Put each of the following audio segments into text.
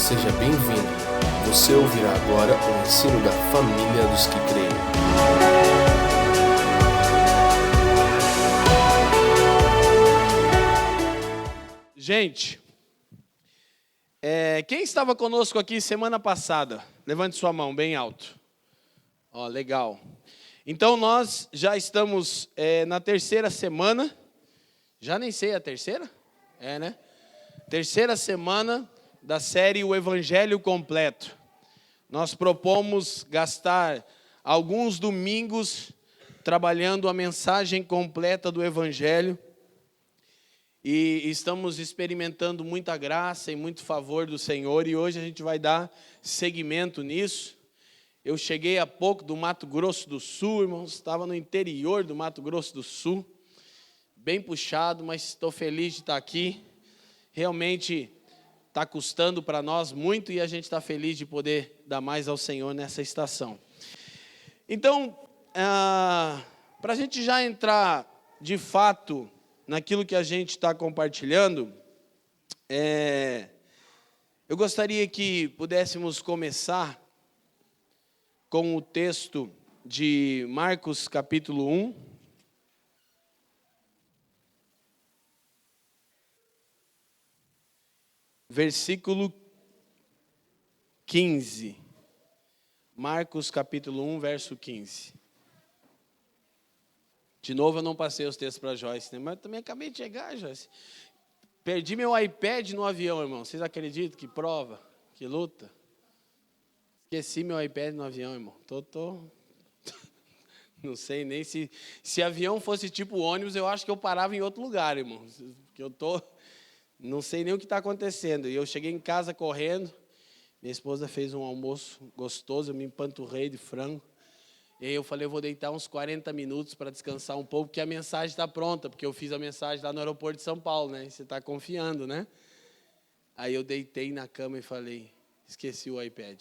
Seja bem-vindo. Você ouvirá agora o ensino da família dos que creem. Gente, quem estava conosco aqui semana passada? Levante sua mão bem alto. Ó, legal. Então nós já estamos na terceira semana. Já nem sei a terceira? Né? Terceira semana da série O Evangelho Completo. Nós propomos gastar alguns domingos trabalhando a mensagem completa do Evangelho. E estamos experimentando muita graça e muito favor do Senhor. E hoje a gente vai dar seguimento nisso. Eu cheguei há pouco do Mato Grosso do Sul, irmãos. Estava no interior do Mato Grosso do Sul. Bem puxado, mas estou feliz de estar aqui. Realmente está custando para nós muito e a gente está feliz de poder dar mais ao Senhor nessa estação. Então, para a gente já entrar de fato naquilo que a gente está compartilhando, eu gostaria que pudéssemos começar com o texto de Marcos capítulo 1. Versículo 15. Marcos capítulo 1, verso 15. De novo eu não passei os textos para a Joyce, né? Mas eu também acabei de chegar, Joyce. Perdi meu iPad no avião, irmão. Vocês acreditam? Que prova, que luta. Esqueci meu iPad no avião, irmão. Não sei nem se avião fosse tipo ônibus, eu acho que eu parava em outro lugar, irmão. Que não sei nem o que está acontecendo. E eu cheguei em casa correndo. Minha esposa fez um almoço gostoso. Eu me empanturrei de frango. E aí eu falei, eu vou deitar uns 40 minutos para descansar um pouco, porque a mensagem está pronta. Porque eu fiz a mensagem lá no aeroporto de São Paulo, né? E você está confiando, né? Aí eu deitei na cama e falei, esqueci o iPad.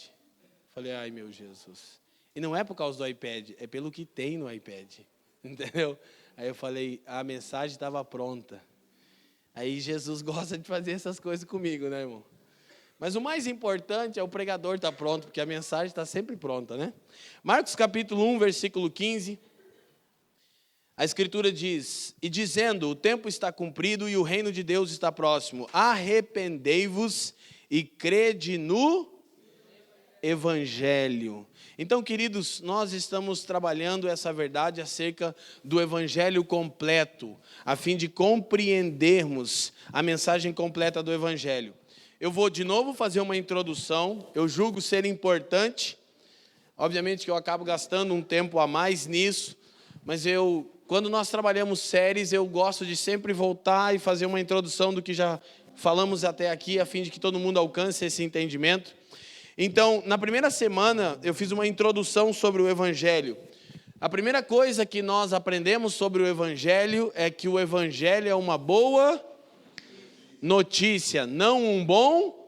Falei, ai meu Jesus. E não é por causa do iPad, é pelo que tem no iPad. Entendeu? Aí eu falei, a mensagem estava pronta. Aí Jesus gosta de fazer essas coisas comigo, né, irmão? Mas o mais importante é o pregador estar pronto, porque a mensagem está sempre pronta, né? Marcos capítulo 1, versículo 15. A Escritura diz, e dizendo, o tempo está cumprido e o reino de Deus está próximo. Arrependei-vos e crede no Evangelho. Então, queridos, nós estamos trabalhando essa verdade acerca do Evangelho completo, a fim de compreendermos a mensagem completa do Evangelho. Eu vou de novo fazer uma introdução, eu julgo ser importante, obviamente que eu acabo gastando um tempo a mais nisso, mas quando nós trabalhamos séries, eu gosto de sempre voltar e fazer uma introdução do que já falamos até aqui, a fim de que todo mundo alcance esse entendimento. Então, na primeira semana, eu fiz uma introdução sobre o Evangelho. A primeira coisa que nós aprendemos sobre o Evangelho é que o Evangelho é uma boa notícia, não um bom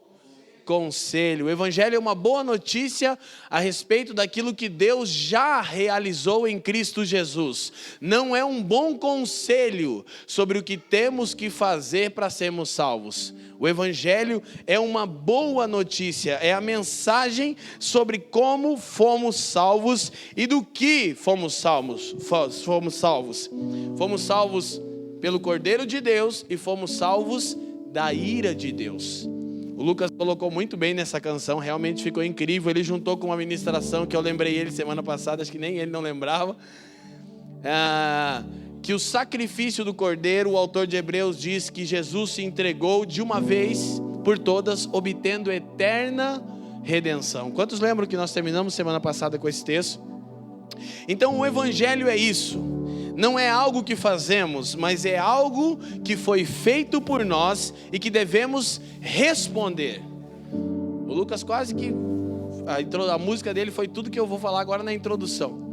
conselho. O Evangelho é uma boa notícia a respeito daquilo que Deus já realizou em Cristo Jesus. Não é um bom conselho sobre o que temos que fazer para sermos salvos. O Evangelho é uma boa notícia, é a mensagem sobre como fomos salvos e do que fomos salvos. Fomos salvos pelo Cordeiro de Deus e fomos salvos da ira de Deus. O Lucas colocou muito bem nessa canção, realmente ficou incrível. Ele juntou com uma ministração que eu lembrei ele semana passada, acho que nem ele não lembrava. Que o sacrifício do Cordeiro, o autor de Hebreus diz que Jesus se entregou de uma vez por todas, obtendo eterna redenção. Quantos lembram que nós terminamos semana passada com esse texto? Então o Evangelho é isso. Não é algo que fazemos, mas é algo que foi feito por nós e que devemos responder. O Lucas quase que... A música dele foi tudo que eu vou falar agora na introdução.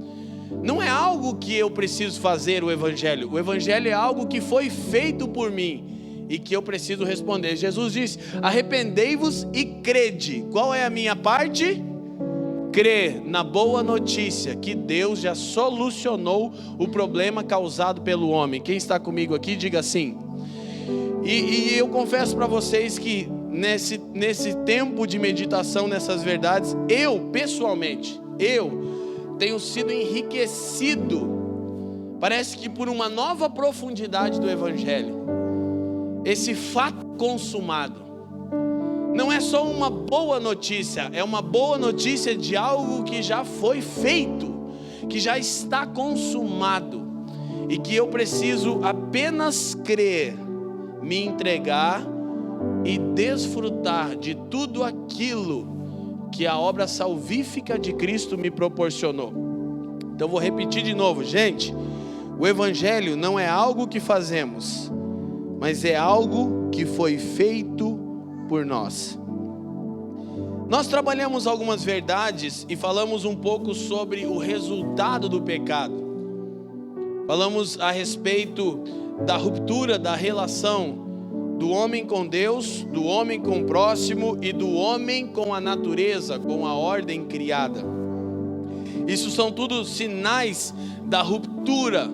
Não é algo que eu preciso fazer o Evangelho. O Evangelho é algo que foi feito por mim e que eu preciso responder. Jesus diz, arrependei-vos e crede. Qual é a minha parte? Crer na boa notícia que Deus já solucionou o problema causado pelo homem. Quem está comigo aqui, diga sim. E eu confesso para vocês que nesse tempo de meditação nessas verdades, eu pessoalmente, tenho sido enriquecido, parece que por uma nova profundidade do Evangelho. Esse fato consumado não é só uma boa notícia, é uma boa notícia de algo que já foi feito, que já está consumado, e que eu preciso apenas crer, me entregar e desfrutar de tudo aquilo que a obra salvífica de Cristo me proporcionou. Então vou repetir de novo, gente. O Evangelho não é algo que fazemos, mas é algo que foi feito por nós. Nós trabalhamos algumas verdades e falamos um pouco sobre o resultado do pecado. Falamos a respeito da ruptura da relação do homem com Deus, do homem com o próximo e do homem com a natureza, com a ordem criada. Isso são tudo sinais da ruptura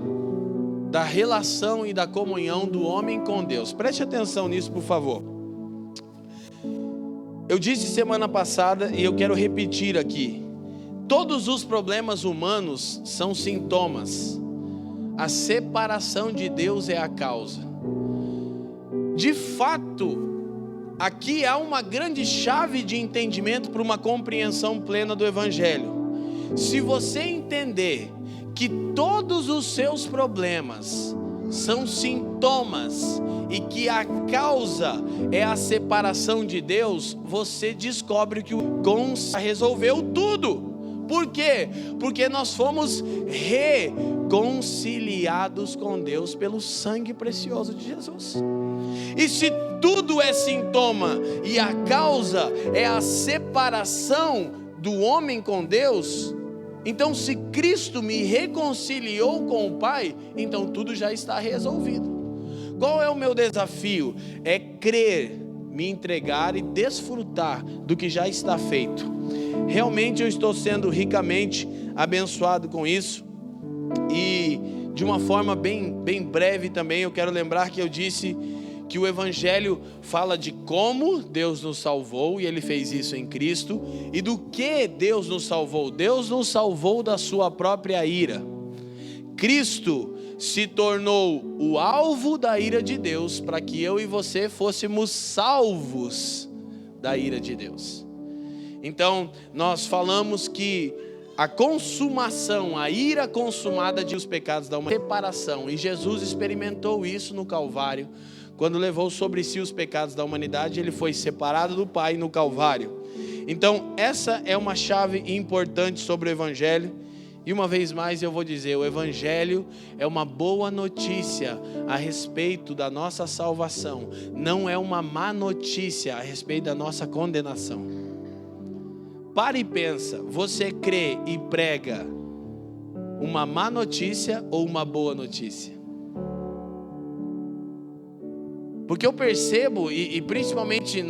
da relação e da comunhão do homem com Deus. Preste atenção nisso, por favor. Eu disse semana passada e eu quero repetir aqui. Todos os problemas humanos são sintomas. A separação de Deus é a causa. De fato, aqui há uma grande chave de entendimento para uma compreensão plena do Evangelho. Se você entender que todos os seus problemas são sintomas e que a causa é a separação de Deus, você descobre que o resolveu tudo. Por quê? Porque nós fomos reconciliados com Deus pelo sangue precioso de Jesus. E se tudo é sintoma e a causa é a separação do homem com Deus, então se Cristo me reconciliou com o Pai, então tudo já está resolvido. Qual é o meu desafio? É crer, me entregar e desfrutar do que já está feito. Realmente eu estou sendo ricamente abençoado com isso. E de uma forma bem breve também, eu quero lembrar que eu disse que o Evangelho fala de como Deus nos salvou, e Ele fez isso em Cristo, e do que Deus nos salvou. Deus nos salvou da sua própria ira. Cristo se tornou o alvo da ira de Deus, para que eu e você fôssemos salvos da ira de Deus. Então, nós falamos que a consumação, a ira consumada de os pecados da humanidade, separação, e Jesus experimentou isso no Calvário. Quando levou sobre si os pecados da humanidade, Ele foi separado do Pai no Calvário. Então, essa é uma chave importante sobre o Evangelho. E uma vez mais eu vou dizer, o Evangelho é uma boa notícia a respeito da nossa salvação. Não é uma má notícia a respeito da nossa condenação. Para e pensa, você crê e prega uma má notícia ou uma boa notícia? Porque eu percebo, e principalmente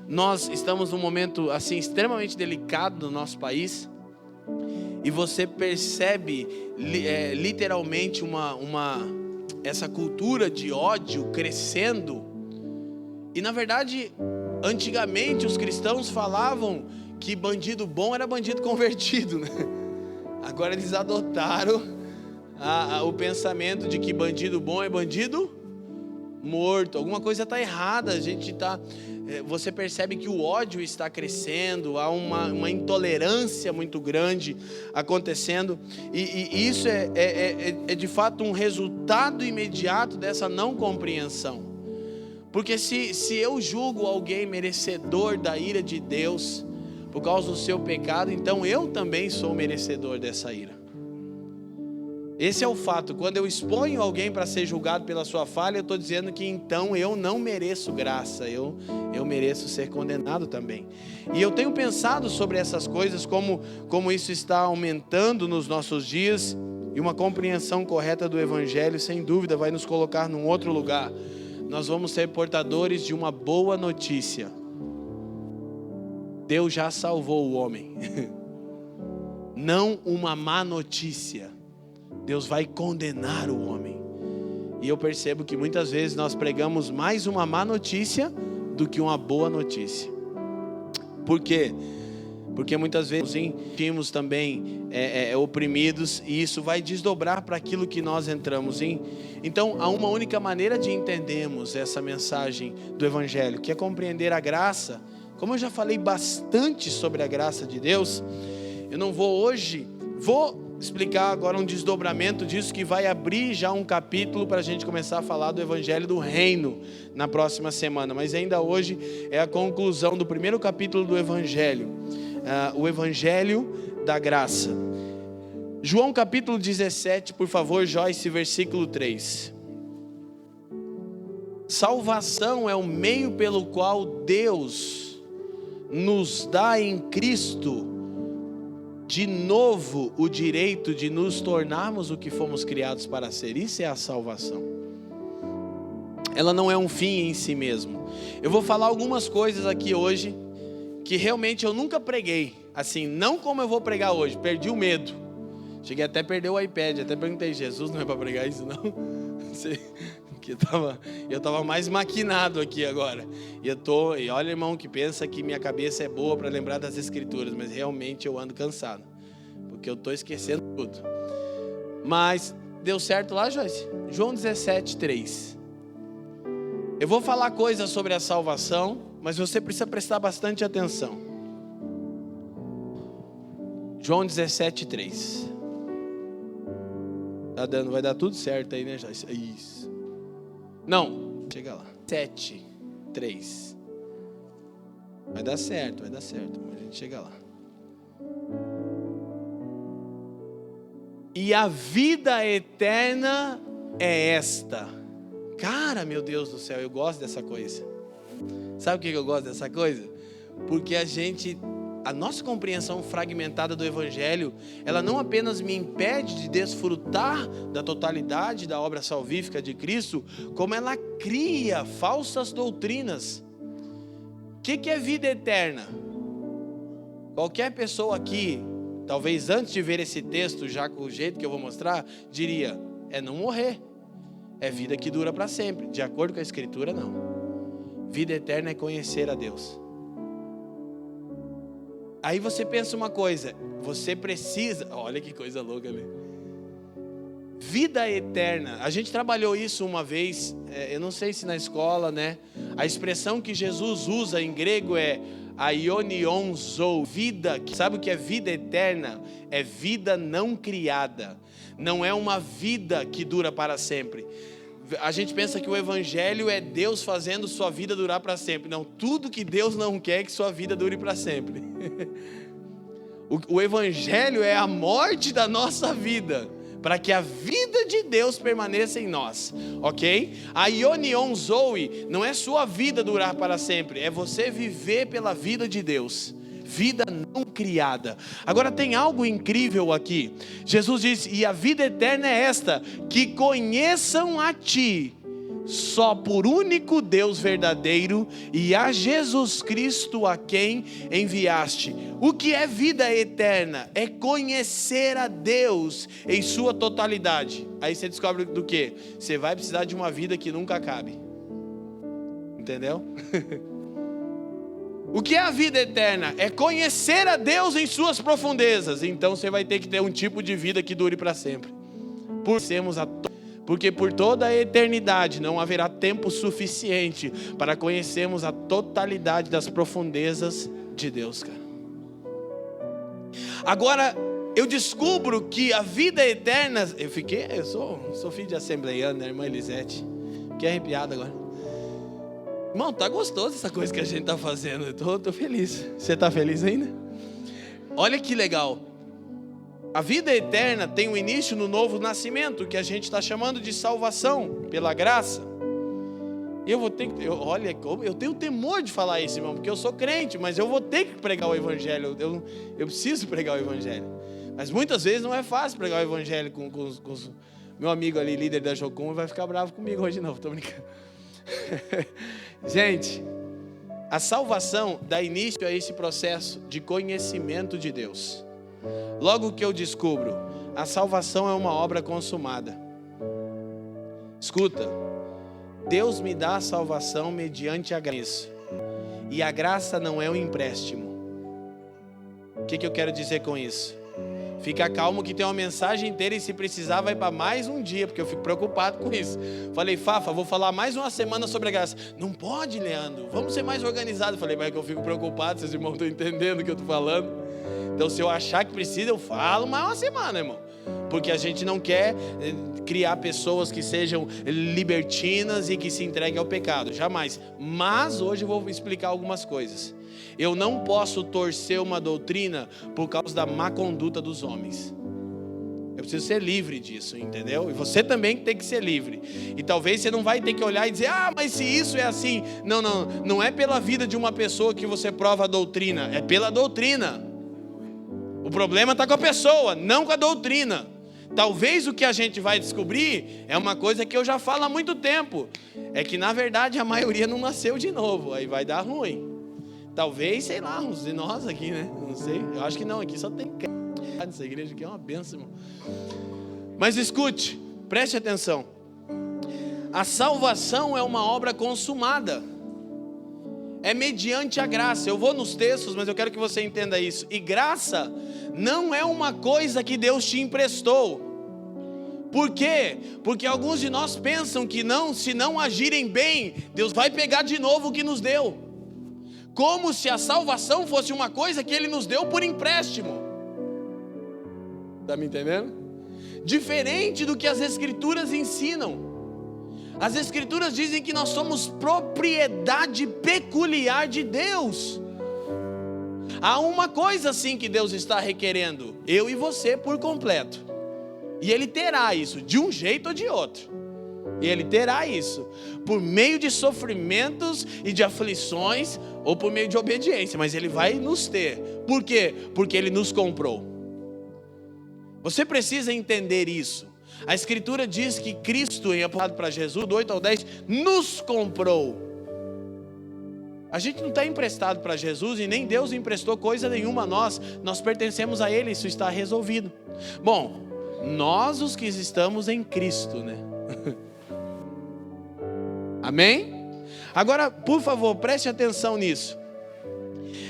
nós estamos num momento assim extremamente delicado no nosso país, e você percebe literalmente essa cultura de ódio crescendo. E na verdade, antigamente os cristãos falavam que bandido bom era bandido convertido, né? Agora eles adotaram o pensamento de que bandido bom é bandido morto. Alguma coisa está errada. Você percebe que o ódio está crescendo, há uma intolerância muito grande acontecendo, e isso é de fato um resultado imediato dessa não compreensão. Porque se eu julgo alguém merecedor da ira de Deus por causa do seu pecado, então eu também sou merecedor dessa ira. Esse é o fato. Quando eu exponho alguém para ser julgado pela sua falha, eu estou dizendo que então eu não mereço graça, eu mereço ser condenado também. E eu tenho pensado sobre essas coisas, como isso está aumentando nos nossos dias, e uma compreensão correta do Evangelho, sem dúvida, vai nos colocar num outro lugar. Nós vamos ser portadores de uma boa notícia. Deus já salvou o homem. Não uma má notícia. Deus vai condenar o homem. E eu percebo que muitas vezes nós pregamos mais uma má notícia do que uma boa notícia. Por quê? Porque muitas vezes nos sentimos também oprimidos, e isso vai desdobrar para aquilo que nós entramos em. Então, há uma única maneira de entendermos essa mensagem do Evangelho, que é compreender a graça. Como eu já falei bastante sobre a graça de Deus, eu não vou hoje, vou explicar agora um desdobramento disso, que vai abrir já um capítulo para a gente começar a falar do Evangelho do Reino na próxima semana. Mas ainda hoje é a conclusão do primeiro capítulo do Evangelho, o Evangelho da Graça. João capítulo 17, por favor, Joyce, versículo 3. Salvação é o meio pelo qual Deus nos dá em Cristo de novo o direito de nos tornarmos o que fomos criados para ser. Isso é a salvação. Ela não é um fim em si mesmo. Eu vou falar algumas coisas aqui hoje que realmente eu nunca preguei, assim, não como eu vou pregar hoje. Perdi o medo. Cheguei até a perder o iPad, até perguntei: Jesus, não é para pregar isso não? Não sei. Eu estava mais maquinado aqui agora. E olha, irmão, que pensa que minha cabeça é boa para lembrar das Escrituras, mas realmente eu ando cansado, porque eu estou esquecendo tudo. Mas deu certo lá, Joyce? João 17, 3. Eu vou falar coisas sobre a salvação, mas você precisa prestar bastante atenção. João 17, 3. Vai dar tudo certo aí, né, Joyce? Isso. Não, chega lá. 7, 3. Vai dar certo, mas a gente chega lá. E a vida eterna é esta. Cara, meu Deus do céu, eu gosto dessa coisa. Sabe por que eu gosto dessa coisa? Porque a nossa compreensão fragmentada do Evangelho, ela não apenas me impede de desfrutar da totalidade da obra salvífica de Cristo, como ela cria falsas doutrinas. O que é vida eterna? Qualquer pessoa aqui, talvez antes de ver esse texto, já com o jeito que eu vou mostrar, diria: é não morrer, é vida que dura para sempre. De acordo com a Escritura, não. Vida eterna é conhecer a Deus. Aí você pensa uma coisa, você precisa, olha que coisa louca ali. Vida eterna, a gente trabalhou isso uma vez, eu não sei se na escola, né? A expressão que Jesus usa em grego é aionion zou, vida. Sabe o que é vida eterna? É vida não criada, não é uma vida que dura para sempre. A gente pensa que o Evangelho é Deus fazendo sua vida durar para sempre. Não, tudo que Deus não quer é que sua vida dure para sempre. O Evangelho é a morte da nossa vida, para que a vida de Deus permaneça em nós, ok? A aionion zoe não é sua vida durar para sempre, é você viver pela vida de Deus. Vida não criada. Agora tem algo incrível aqui. Jesus diz: e a vida eterna é esta, que conheçam a ti, só por único Deus verdadeiro, e a Jesus Cristo a quem enviaste. O que é vida eterna? É conhecer a Deus em sua totalidade. Aí você descobre do quê? Você vai precisar de uma vida que nunca acabe. Entendeu? O que é a vida eterna? É conhecer a Deus em suas profundezas. Então você vai ter que ter um tipo de vida que dure para sempre. Porque por toda a eternidade não haverá tempo suficiente para conhecermos a totalidade das profundezas de Deus, cara. Agora, eu descubro que a vida eterna... Eu sou filho de assembleiano, né, irmã Elisete? Fiquei arrepiado agora. Irmão, tá gostoso essa coisa que a gente tá fazendo. Eu tô feliz. Você tá feliz ainda? Olha que legal. A vida eterna tem um início no novo nascimento, que a gente está chamando de salvação pela graça. E eu tenho temor de falar isso, irmão, porque eu sou crente, mas eu vou ter que pregar o Evangelho. Eu preciso pregar o Evangelho. Mas muitas vezes não é fácil pregar o Evangelho com meu amigo ali, líder da Jocum, vai ficar bravo comigo hoje não, tô brincando. Gente, a salvação dá início a esse processo de conhecimento de Deus. Logo que eu descubro, a salvação é uma obra consumada. Escuta, Deus me dá a salvação mediante a graça. E a graça não é um empréstimo. O que eu quero dizer com isso? Fica calmo que tem uma mensagem inteira e se precisar vai para mais um dia, porque eu fico preocupado com isso. Falei, Fafa, vou falar mais uma semana sobre a graça. Não pode, Leandro, vamos ser mais organizados. Falei, mas é que eu fico preocupado, vocês irmãos estão entendendo o que eu estou falando. Então se eu achar que precisa, eu falo mais uma semana, irmão. Porque a gente não quer criar pessoas que sejam libertinas e que se entreguem ao pecado, jamais. Mas hoje eu vou explicar algumas coisas. Eu não posso torcer uma doutrina por causa da má conduta dos homens. Eu preciso ser livre disso, entendeu? E você também tem que ser livre. E talvez você não vai ter que olhar e dizer, mas se isso é assim. Não é pela vida de uma pessoa que você prova a doutrina, é pela doutrina. O problema está com a pessoa, não com a doutrina. Talvez o que a gente vai descobrir é uma coisa que eu já falo há muito tempo. É que na verdade a maioria não nasceu de novo, aí vai dar ruim. Talvez, sei lá, uns de nós aqui, né? Não sei, eu acho que não, aqui só tem essa igreja aqui é uma bênção, irmão. Mas escute, preste atenção. A salvação é uma obra consumada. É mediante a graça. Eu vou nos textos, mas eu quero que você entenda isso. E graça não é uma coisa que Deus te emprestou. Por quê? Porque alguns de nós pensam que não, se não agirem bem, Deus vai pegar de novo o que nos deu. Como se a salvação fosse uma coisa que Ele nos deu por empréstimo. Está me entendendo? Diferente do que as Escrituras ensinam. As Escrituras dizem que nós somos propriedade peculiar de Deus. Há uma coisa sim que Deus está requerendo, eu e você por completo. E Ele terá isso, de um jeito ou de outro. E Ele terá isso, por meio de sofrimentos e de aflições, ou por meio de obediência, mas Ele vai nos ter. Por quê? Porque Ele nos comprou. Você precisa entender isso. A Escritura diz que Cristo, em apontado para Jesus, do 8 ao 10, nos comprou. A gente não está emprestado para Jesus e nem Deus emprestou coisa nenhuma a nós. Nós pertencemos a Ele, isso está resolvido. Bom, nós os que estamos em Cristo, né? Amém? Agora, por favor, preste atenção nisso.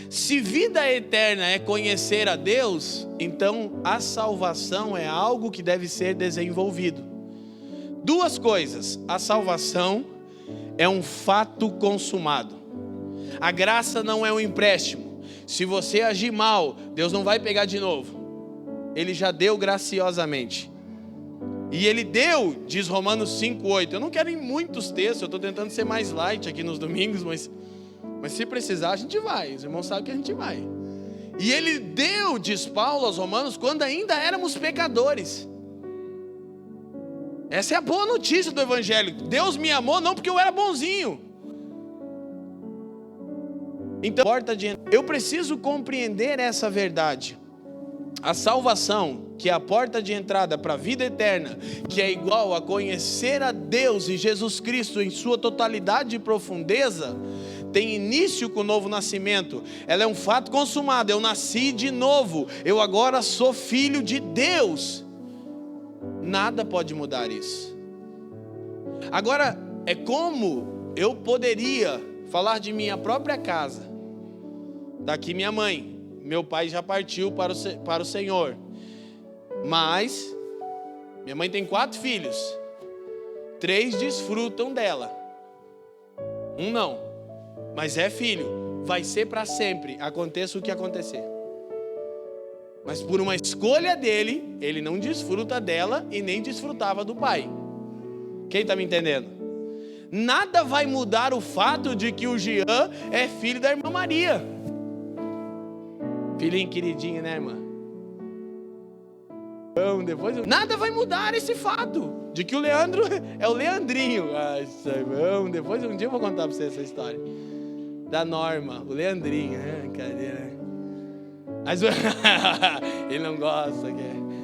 Se vida eterna é conhecer a Deus, então a salvação é algo que deve ser desenvolvido. Duas coisas: a salvação é um fato consumado. A graça não é um empréstimo. Se você agir mal, Deus não vai pegar de novo. Ele já deu graciosamente. E Ele deu, diz Romanos 5:8. Eu não quero ir em muitos textos, eu estou tentando ser mais light aqui nos domingos, mas se precisar a gente vai, os irmãos sabem que a gente vai. E Ele deu, diz Paulo aos Romanos, quando ainda éramos pecadores. Essa é a boa notícia do Evangelho. Deus me amou não porque eu era bonzinho. Então, eu preciso compreender essa verdade. A salvação, que é a porta de entrada para a vida eterna, que é igual a conhecer a Deus e Jesus Cristo em sua totalidade e profundeza, tem início com o novo nascimento. Ela é um fato consumado. Eu nasci de novo. Eu agora sou filho de Deus. Nada pode mudar isso. Agora, é como eu poderia falar de minha própria casa. Daqui minha mãe. Meu pai já partiu para o Senhor. Mas minha mãe tem 4 filhos. 3 desfrutam dela. 1 não. Mas é filho, vai ser para sempre, aconteça o que acontecer. Mas por uma escolha dele, ele não desfruta dela e nem desfrutava do pai. Quem está me entendendo? Nada vai mudar o fato de que o Jean é filho da irmã Maria. Filhinho queridinho, né, irmã? Nada vai mudar esse fato de que o Leandro é o Leandrinho. Depois um dia eu vou contar para você essa história. Da Norma, o Leandrinho, cadê? Mas ele não gosta.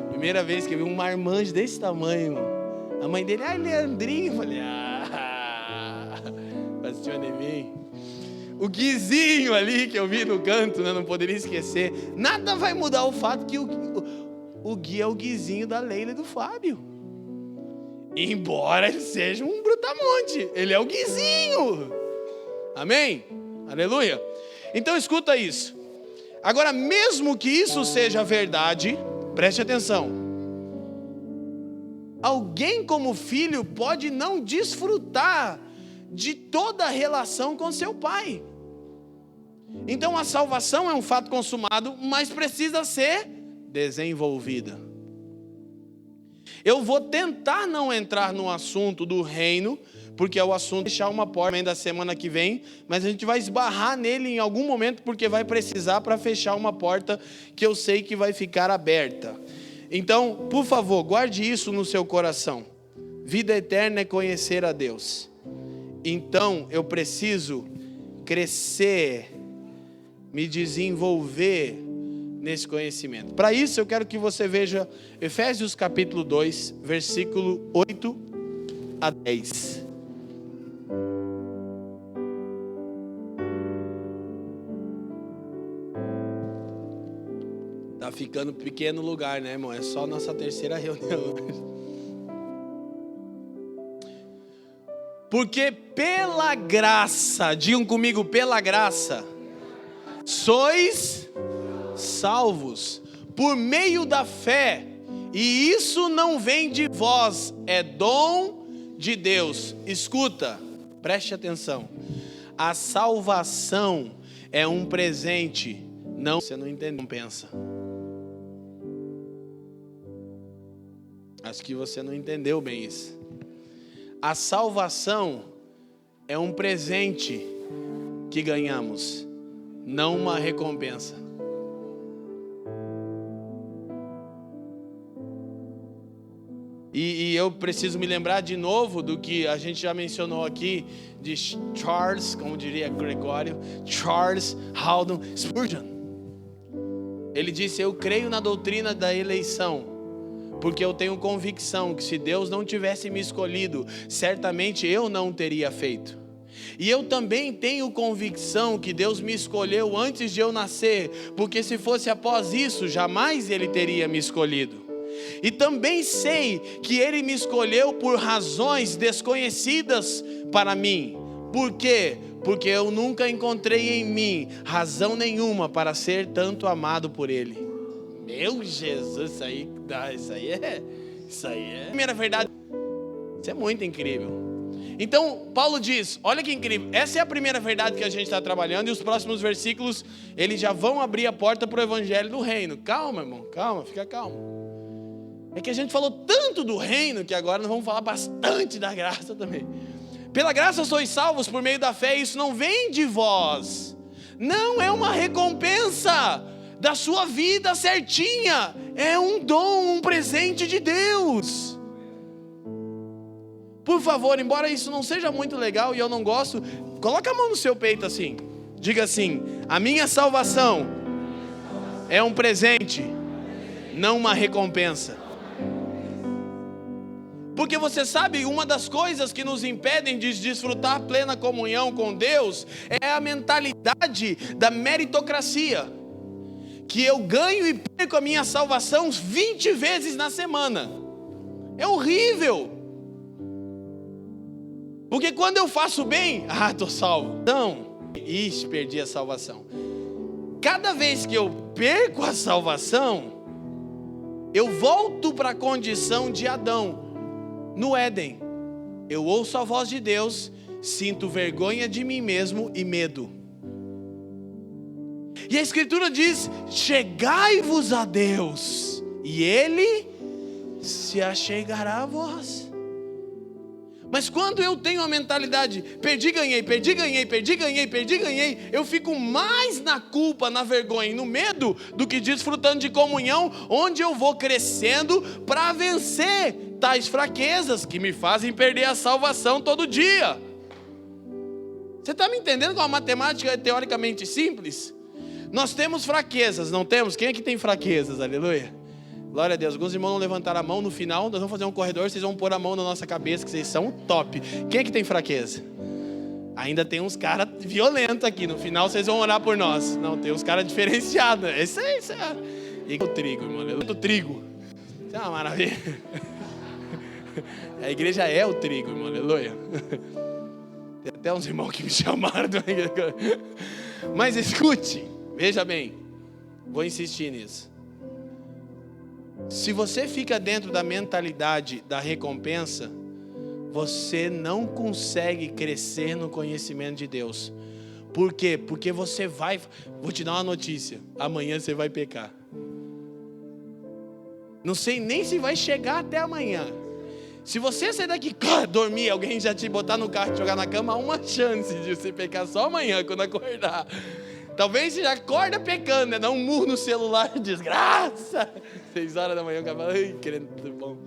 Primeira vez que eu vi um marmanjo desse tamanho, a mãe dele, Leandrinho, eu falei, assistiu de mim. O Guizinho ali que eu vi no canto, né, não poderia esquecer. Nada vai mudar o fato que o Gui é o Guizinho da Leila e do Fábio. Embora ele seja um brutamonte, ele é o Guizinho. Amém? Aleluia. Então escuta isso. Agora, mesmo que isso seja verdade, preste atenção. Alguém como filho pode não desfrutar de toda a relação com seu pai. Então a salvação é um fato consumado, mas precisa ser desenvolvida. Eu vou tentar não entrar no assunto do reino, porque é o assunto de fechar uma porta da semana que vem, mas a gente vai esbarrar nele em algum momento, porque vai precisar para fechar uma porta que eu sei que vai ficar aberta. Então, por favor, guarde isso no seu coração. Vida eterna é conhecer a Deus. Então, eu preciso crescer, me desenvolver nesse conhecimento. Para isso, eu quero que você veja Efésios capítulo 2, versículo 8 a 10. Tá ficando pequeno lugar, né, irmão? É só nossa terceira reunião. Porque pela graça, digam comigo, pela graça, sois salvos, por meio da fé, e isso não vem de vós, é dom de Deus. Escuta, preste atenção. A salvação é um presente, não, você não entende, não pensa. Acho que você não entendeu bem isso. A salvação é um presente que ganhamos, não uma recompensa. E eu preciso me lembrar de novo do que a gente já mencionou aqui, de Charles, como diria Gregório, Charles Haddon Spurgeon. Ele disse: eu creio na doutrina da eleição, porque eu tenho convicção que se Deus não tivesse me escolhido, certamente eu não teria feito. E eu também tenho convicção que Deus me escolheu antes de eu nascer, porque se fosse após isso, jamais Ele teria me escolhido. E também sei que Ele me escolheu por razões desconhecidas para mim. Por quê? Porque eu nunca encontrei em mim razão nenhuma para ser tanto amado por Ele. Meu Jesus, isso aí é primeira verdade. Isso é muito incrível. Então, Paulo diz, olha que incrível, essa é a primeira verdade que a gente está trabalhando, e os próximos versículos, eles já vão abrir a porta para o evangelho do reino. Calma, irmão, calma, fica calmo. É que a gente falou tanto do reino, que agora nós vamos falar bastante da graça também. Pela graça sois salvos por meio da fé, isso não vem de vós, não é uma recompensa da sua vida certinha, é um dom, um presente de Deus. Por favor, embora isso não seja muito legal e eu não gosto, coloca a mão no seu peito assim, diga assim: a minha salvação é um presente, não uma recompensa. Porque você sabe, uma das coisas que nos impedem de desfrutar plena comunhão com Deus é a mentalidade da meritocracia, que eu ganho e perco a minha salvação 20 vezes na semana. É horrível. Porque quando eu faço bem, estou salvo. Não, perdi a salvação. Cada vez que eu perco a salvação, eu volto para a condição de Adão, no Éden. Eu ouço a voz de Deus, sinto vergonha de mim mesmo e medo. E a Escritura diz: chegai-vos a Deus, e Ele se achegará a vós. Mas quando eu tenho a mentalidade, perdi, ganhei, eu fico mais na culpa, na vergonha e no medo do que desfrutando de comunhão, onde eu vou crescendo para vencer tais fraquezas que me fazem perder a salvação todo dia. Você está me entendendo como a matemática é teoricamente simples? Nós temos fraquezas, não temos? Quem aqui tem fraquezas? Aleluia. Glória a Deus. Alguns irmãos não levantaram a mão. No final nós vamos fazer um corredor, vocês vão pôr a mão na nossa cabeça, que vocês são top. Quem é que tem fraqueza? Ainda tem uns caras violentos aqui. No final vocês vão orar por nós. Não, tem uns caras diferenciados. Isso é. E o trigo, irmão. O trigo. Isso é uma maravilha. A igreja é o trigo, irmão. Aleluia. Tem até uns irmãos que me chamaram. Mas escute, veja bem, vou insistir nisso. Se você fica dentro da mentalidade da recompensa, você não consegue crescer no conhecimento de Deus. Por quê? Porque você vai... Vou te dar uma notícia. Amanhã você vai pecar. Não sei nem se vai chegar até amanhã. Se você sair daqui, dormir, alguém já te botar no carro e jogar na cama, há uma chance de você pecar só amanhã, quando acordar. Talvez você já acorda pecando, né? Dá um murro no celular, desgraça. 6 horas da manhã, o cara fala, ai, querendo tudo bom.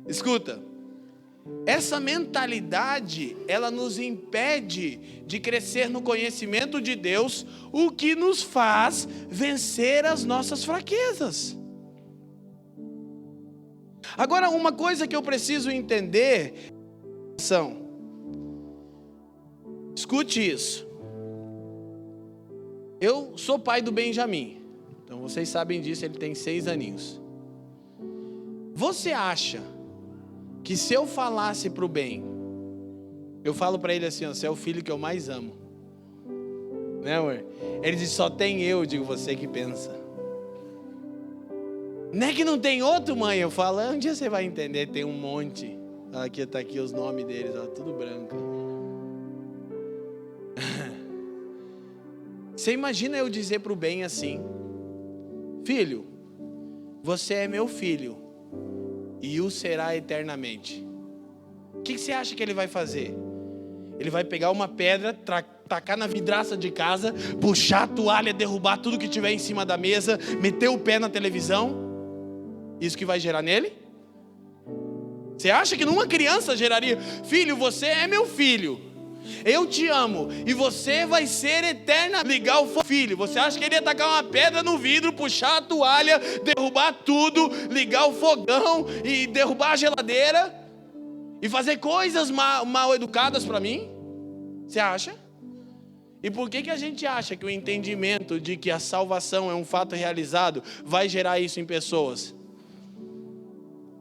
Escuta, essa mentalidade, ela nos impede de crescer no conhecimento de Deus, o que nos faz vencer as nossas fraquezas. Agora, uma coisa que eu preciso entender, escute isso. Eu sou pai do Benjamin, então vocês sabem disso, ele tem 6 aninhos. Você acha que se eu falasse para o Ben, eu falo para ele assim, ó, você é o filho que eu mais amo, né, amor? Ele diz, só tem eu digo, você que pensa. Não é que não tem outro, mãe? Eu falo, um dia você vai entender, tem um monte. Aqui está aqui os nomes deles, ó, tudo branco. Você imagina eu dizer para o Ben assim, filho, você é meu filho e o será eternamente. O que você acha que ele vai fazer? Ele vai pegar uma pedra, tacar na vidraça de casa, puxar a toalha, derrubar tudo que tiver em cima da mesa, meter o pé na televisão? Isso que vai gerar nele? Você acha que numa criança geraria, filho, você é meu filho, eu te amo, e você vai ser eterna, ligar o filho? Você acha que ele ia tacar uma pedra no vidro, puxar a toalha, derrubar tudo, ligar o fogão e derrubar a geladeira e fazer coisas mal educadas para mim? Você acha? E por que a gente acha que o entendimento de que a salvação é um fato realizado vai gerar isso em pessoas?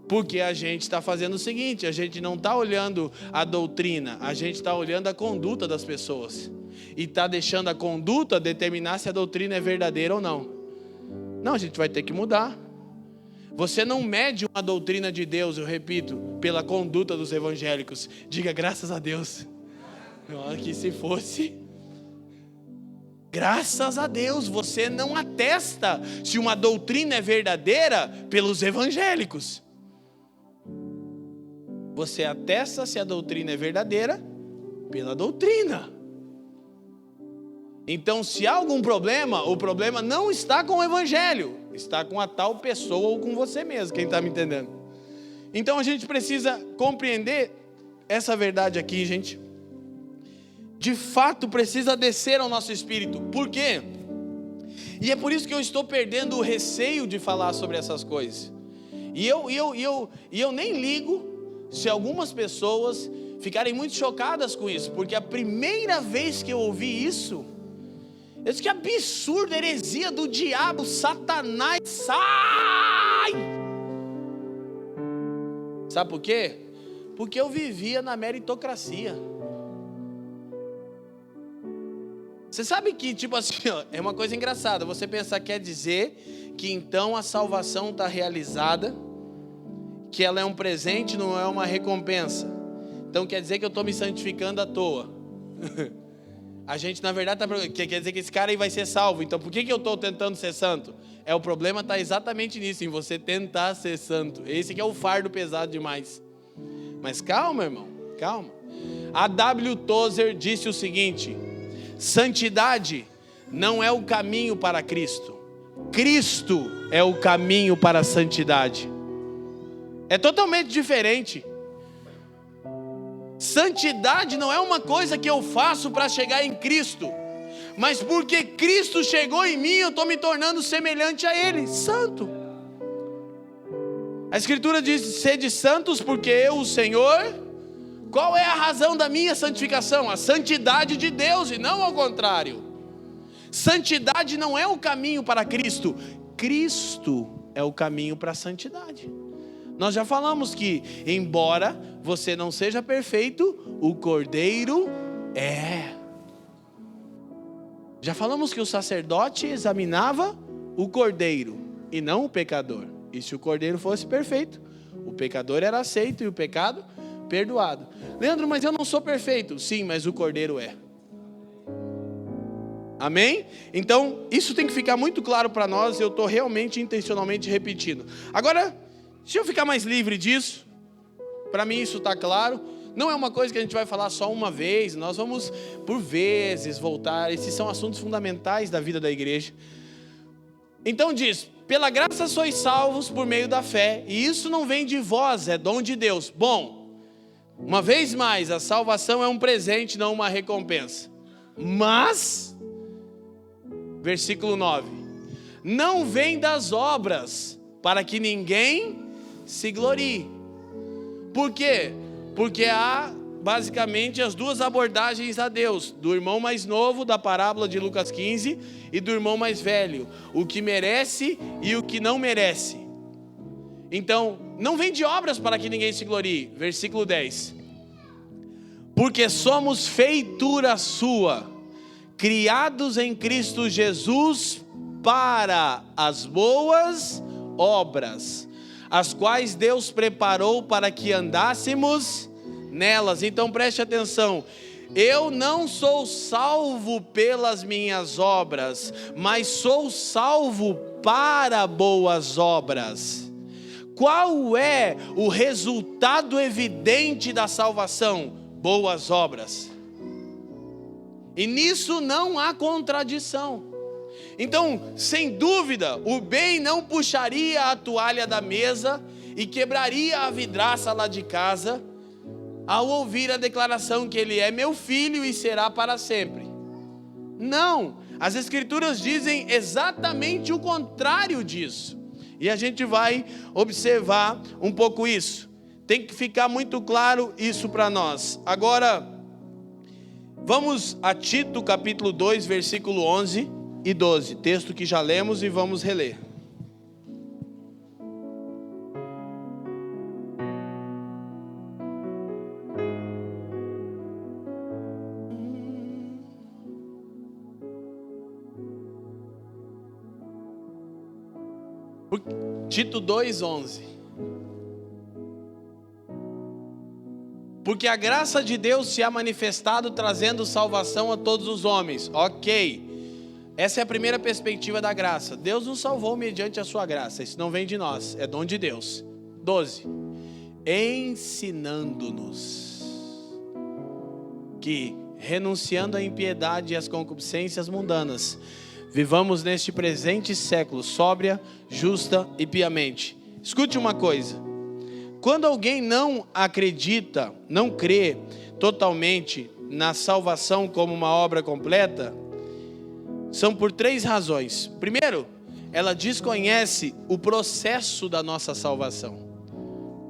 Porque a gente está fazendo o seguinte, a gente não está olhando a doutrina, a gente está olhando a conduta das pessoas. E está deixando a conduta determinar se a doutrina é verdadeira ou não. Não, a gente vai ter que mudar. Você não mede uma doutrina de Deus, eu repito, pela conduta dos evangélicos. Diga graças a Deus. Que se fosse... Graças a Deus, você não atesta se uma doutrina é verdadeira pelos evangélicos. Você atesta se a doutrina é verdadeira pela doutrina. Então, se há algum problema, o problema não está com o evangelho, está com a tal pessoa ou com você mesmo, quem está me entendendo? Então a gente precisa compreender essa verdade aqui, gente. De fato precisa descer ao nosso espírito. Por quê? E é por isso que eu estou perdendo o receio de falar sobre essas coisas. E eu nem ligo se algumas pessoas ficarem muito chocadas com isso, porque a primeira vez que eu ouvi isso, eu disse que absurdo, heresia do diabo, Satanás, sai! Sabe por quê? Porque eu vivia na meritocracia. Você sabe que, tipo assim, ó, é uma coisa engraçada, você pensar, quer dizer que então a salvação está realizada, que ela é um presente, não é uma recompensa. Então quer dizer que eu estou me santificando à toa. A gente na verdade quer dizer que esse cara aí vai ser salvo. Então por que eu estou tentando ser santo? O problema está exatamente nisso, em você tentar ser santo. Esse que é o fardo pesado demais. Mas calma, irmão, calma. A W. Tozer disse o seguinte: santidade não é o caminho para Cristo, Cristo é o caminho para a santidade. É totalmente diferente. Santidade não é uma coisa que eu faço para chegar em Cristo, mas porque Cristo chegou em mim, eu estou me tornando semelhante a Ele, santo. A Escritura diz, sede santos porque eu, o Senhor... Qual é a razão da minha santificação? A santidade de Deus e não ao contrário. Santidade não é o caminho para Cristo, Cristo é o caminho para a santidade. Nós já falamos que, embora você não seja perfeito, o Cordeiro Já falamos que o sacerdote examinava o cordeiro e não o pecador. E se o cordeiro fosse perfeito, o pecador era aceito e o pecado perdoado. Leandro, mas eu não sou perfeito. Sim, mas o cordeiro é. Amém? Então, isso tem que ficar muito claro para nós. Eu estou realmente, intencionalmente repetindo. Agora, deixa eu ficar mais livre disso. Para mim isso está claro. Não é uma coisa que a gente vai falar só uma vez. Nós vamos, por vezes, voltar. Esses são assuntos fundamentais da vida da igreja. Então diz: pela graça sois salvos por meio da fé. E isso não vem de vós, é dom de Deus. Bom, uma vez mais, a salvação é um presente, não uma recompensa. Mas, versículo 9: não vem das obras, para que ninguém se glorie. Por quê? Porque há basicamente as duas abordagens a Deus: do irmão mais novo da parábola de Lucas 15 e do irmão mais velho, o que merece e o que não merece. Então, não vem de obras para que ninguém se glorie. Versículo 10: porque somos feitura sua, criados em Cristo Jesus para as boas obras, as quais Deus preparou para que andássemos nelas. Então preste atenção: eu não sou salvo pelas minhas obras, mas sou salvo para boas obras. Qual é o resultado evidente da salvação? Boas obras. E nisso não há contradição. Então, sem dúvida, o bem não puxaria a toalha da mesa e quebraria a vidraça lá de casa ao ouvir a declaração que ele é meu filho e será para sempre. Não, as escrituras dizem exatamente o contrário disso. E a gente vai observar um pouco isso. Tem que ficar muito claro isso para nós. Agora, vamos a Tito capítulo 2, versículo 11 e 12. Texto que já lemos e vamos reler. Tito 2:11. Porque a graça de Deus se há manifestado trazendo salvação a todos os homens. Ok. Essa é a primeira perspectiva da graça. Deus nos salvou mediante a sua graça. Isso não vem de nós, é dom de Deus. 12. Ensinando-nos que, renunciando à impiedade e às concupiscências mundanas, vivamos neste presente século sóbria, justa e piamente. Escute uma coisa: quando alguém não acredita, não crê totalmente na salvação como uma obra completa, são por 3 razões. Primeiro, ela desconhece o processo da nossa salvação,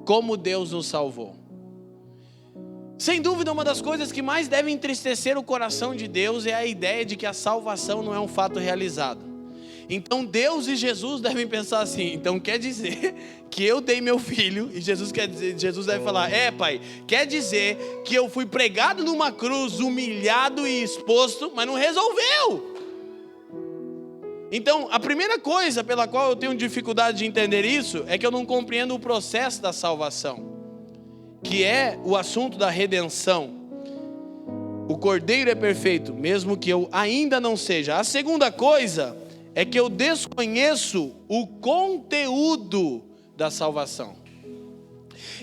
como Deus nos salvou. Sem dúvida, uma das coisas que mais deve entristecer o coração de Deus é a ideia de que a salvação não é um fato realizado. Então Deus e Jesus devem pensar assim: então quer dizer que eu dei meu filho, e Jesus deve falar: pai, quer dizer que eu fui pregado numa cruz, humilhado e exposto, mas não resolveu. Então a primeira coisa pela qual eu tenho dificuldade de entender isso é que eu não compreendo o processo da salvação, que é o assunto da redenção. O Cordeiro é perfeito, mesmo que eu ainda não seja. A segunda coisa é que eu desconheço o conteúdo da salvação.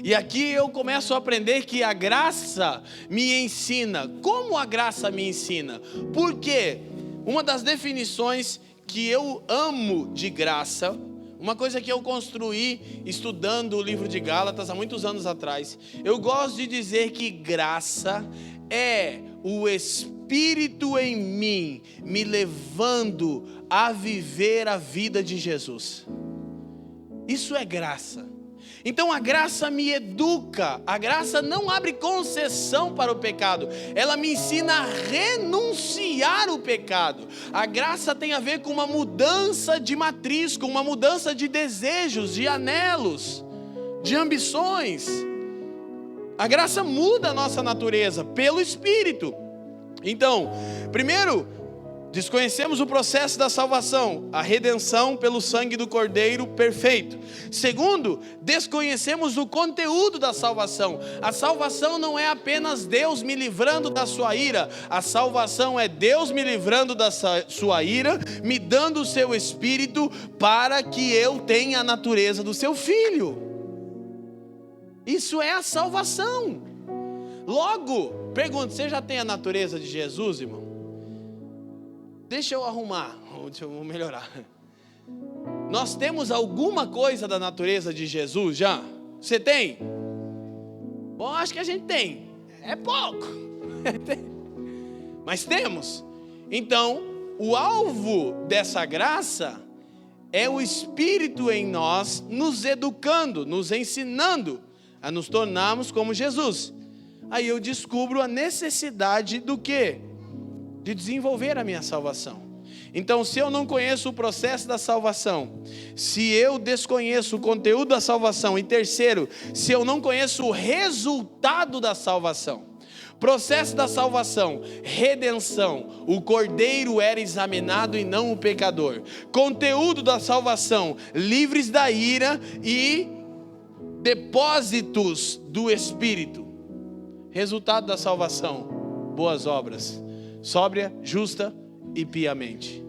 E aqui eu começo a aprender que a graça me ensina. Como a graça me ensina? Porque uma das definições que eu amo de graça, uma coisa que eu construí estudando o livro de Gálatas há muitos anos atrás, eu gosto de dizer que graça é o Espírito em mim me levando a viver a vida de Jesus. Isso é graça. Então a graça me educa. A graça não abre concessão para o pecado, ela me ensina a renunciar o pecado. A graça tem a ver com uma mudança de matriz, com uma mudança de desejos, de anelos, de ambições. A graça muda a nossa natureza pelo Espírito. Então, primeiro, desconhecemos o processo da salvação, a redenção pelo sangue do Cordeiro perfeito. Segundo, desconhecemos o conteúdo da salvação. A salvação não é apenas Deus me livrando da sua ira. A salvação é Deus me livrando da sua ira, me dando o seu Espírito para que eu tenha a natureza do seu Filho. Isso é a salvação. Logo, pergunto, você já tem a natureza de Jesus, irmão? Deixa eu arrumar, deixa eu melhorar. Nós temos alguma coisa da natureza de Jesus já? Você tem? Bom, acho que a gente tem. É pouco. Mas temos. Então, o alvo dessa graça é o Espírito em nós nos educando, nos ensinando a nos tornarmos como Jesus. Aí eu descubro a necessidade do quê? De desenvolver a minha salvação. Então, se eu não conheço o processo da salvação, se eu desconheço o conteúdo da salvação, e terceiro, se eu não conheço o resultado da salvação, processo da salvação, redenção, o Cordeiro era examinado e não o pecador. Conteúdo da salvação, livres da ira e depósitos do Espírito. Resultado da salvação, boas obras, sóbria, justa e piamente.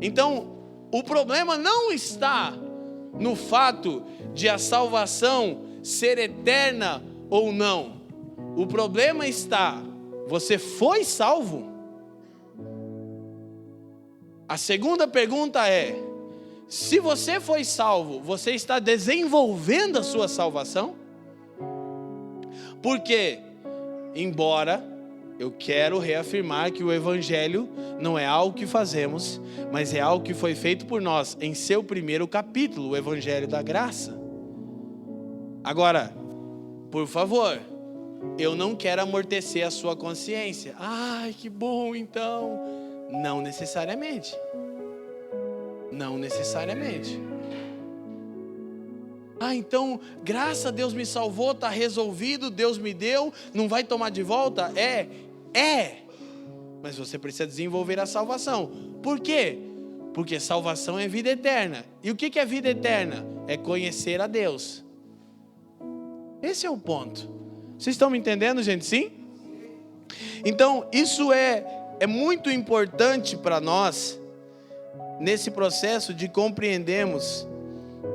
Então, o problema não está no fato de a salvação ser eterna ou não. O problema está, você foi salvo? A segunda pergunta é, se você foi salvo, você está desenvolvendo a sua salvação? Porque, embora eu quero reafirmar que o Evangelho não é algo que fazemos, mas é algo que foi feito por nós em seu primeiro capítulo, o Evangelho da Graça. Agora, por favor, eu não quero amortecer a sua consciência. Ai, que bom então. Não necessariamente. Não necessariamente. Ah, então, graças a Deus me salvou, está resolvido, Deus me deu, não vai tomar de volta? É. Mas você precisa desenvolver a salvação. Por quê? Porque salvação é vida eterna. E o que é vida eterna? É conhecer a Deus. Esse é o ponto. Vocês estão me entendendo, gente? Sim? Então, isso é muito importante para nós, nesse processo de compreendermos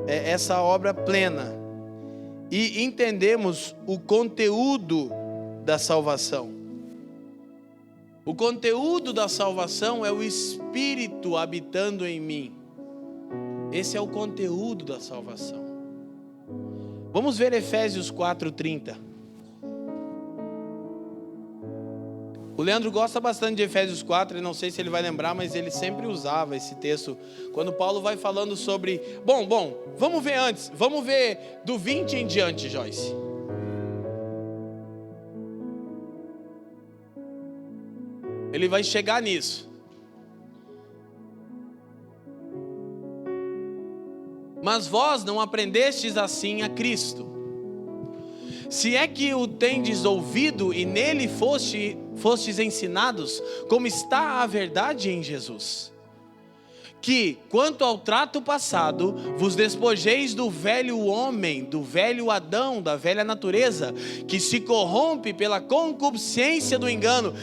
essa obra plena e entendemos o conteúdo da salvação. O conteúdo da salvação é o Espírito habitando em mim. Esse é o conteúdo da salvação. Vamos ver Efésios 4:30. O Leandro gosta bastante de Efésios 4, eu não sei se ele vai lembrar, mas ele sempre usava esse texto, quando Paulo vai falando sobre... Bom, vamos ver antes, vamos ver do 20 em diante, Joyce. Ele vai chegar nisso. Mas vós não aprendestes assim a Cristo. Se é que o tendes ouvido e nele fostes ensinados, como está a verdade em Jesus. Que, quanto ao trato passado, vos despojeis do velho homem, do velho Adão, da velha natureza, que se corrompe pela concupiscência do engano.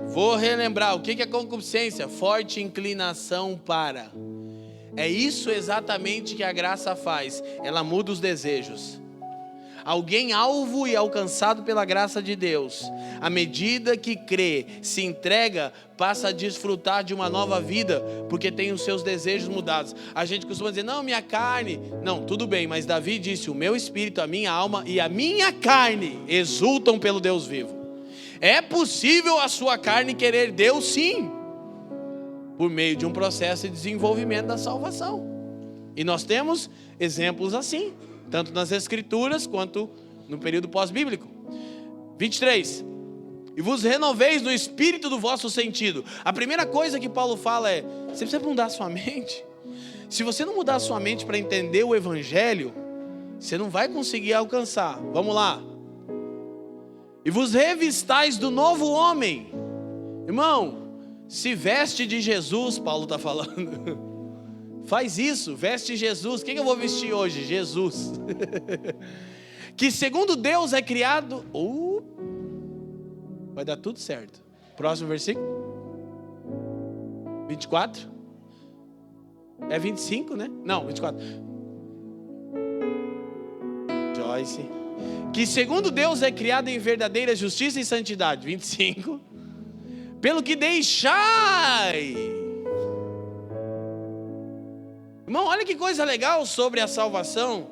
Vou relembrar, o que é concupiscência? Forte inclinação para. É isso exatamente que a graça faz, ela muda os desejos. Alguém alvo e alcançado pela graça de Deus, à medida que crê, se entrega, passa a desfrutar de uma nova vida, porque tem os seus desejos mudados. A gente costuma dizer, não, minha carne, não, tudo bem, mas Davi disse, o meu espírito, a minha alma e a minha carne exultam pelo Deus vivo. É possível a sua carne querer Deus, sim, por meio de um processo de desenvolvimento da salvação. E nós temos exemplos assim, tanto nas Escrituras, quanto no período pós-bíblico. 23. E vos renoveis no espírito do vosso sentido. A primeira coisa que Paulo fala é, você precisa mudar a sua mente. Se você não mudar a sua mente para entender o Evangelho, você não vai conseguir alcançar. Vamos lá. E vos revistais do novo homem. Irmão, se veste de Jesus, Paulo está falando. Faz isso, veste Jesus. O que eu vou vestir hoje? Jesus. Que segundo Deus é criado... vai dar tudo certo. Próximo versículo. 24. É 25, né? Não, 24. Joyce. Que segundo Deus é criado em verdadeira justiça e santidade. 25. Pelo que deixai. Irmão, olha que coisa legal sobre a salvação.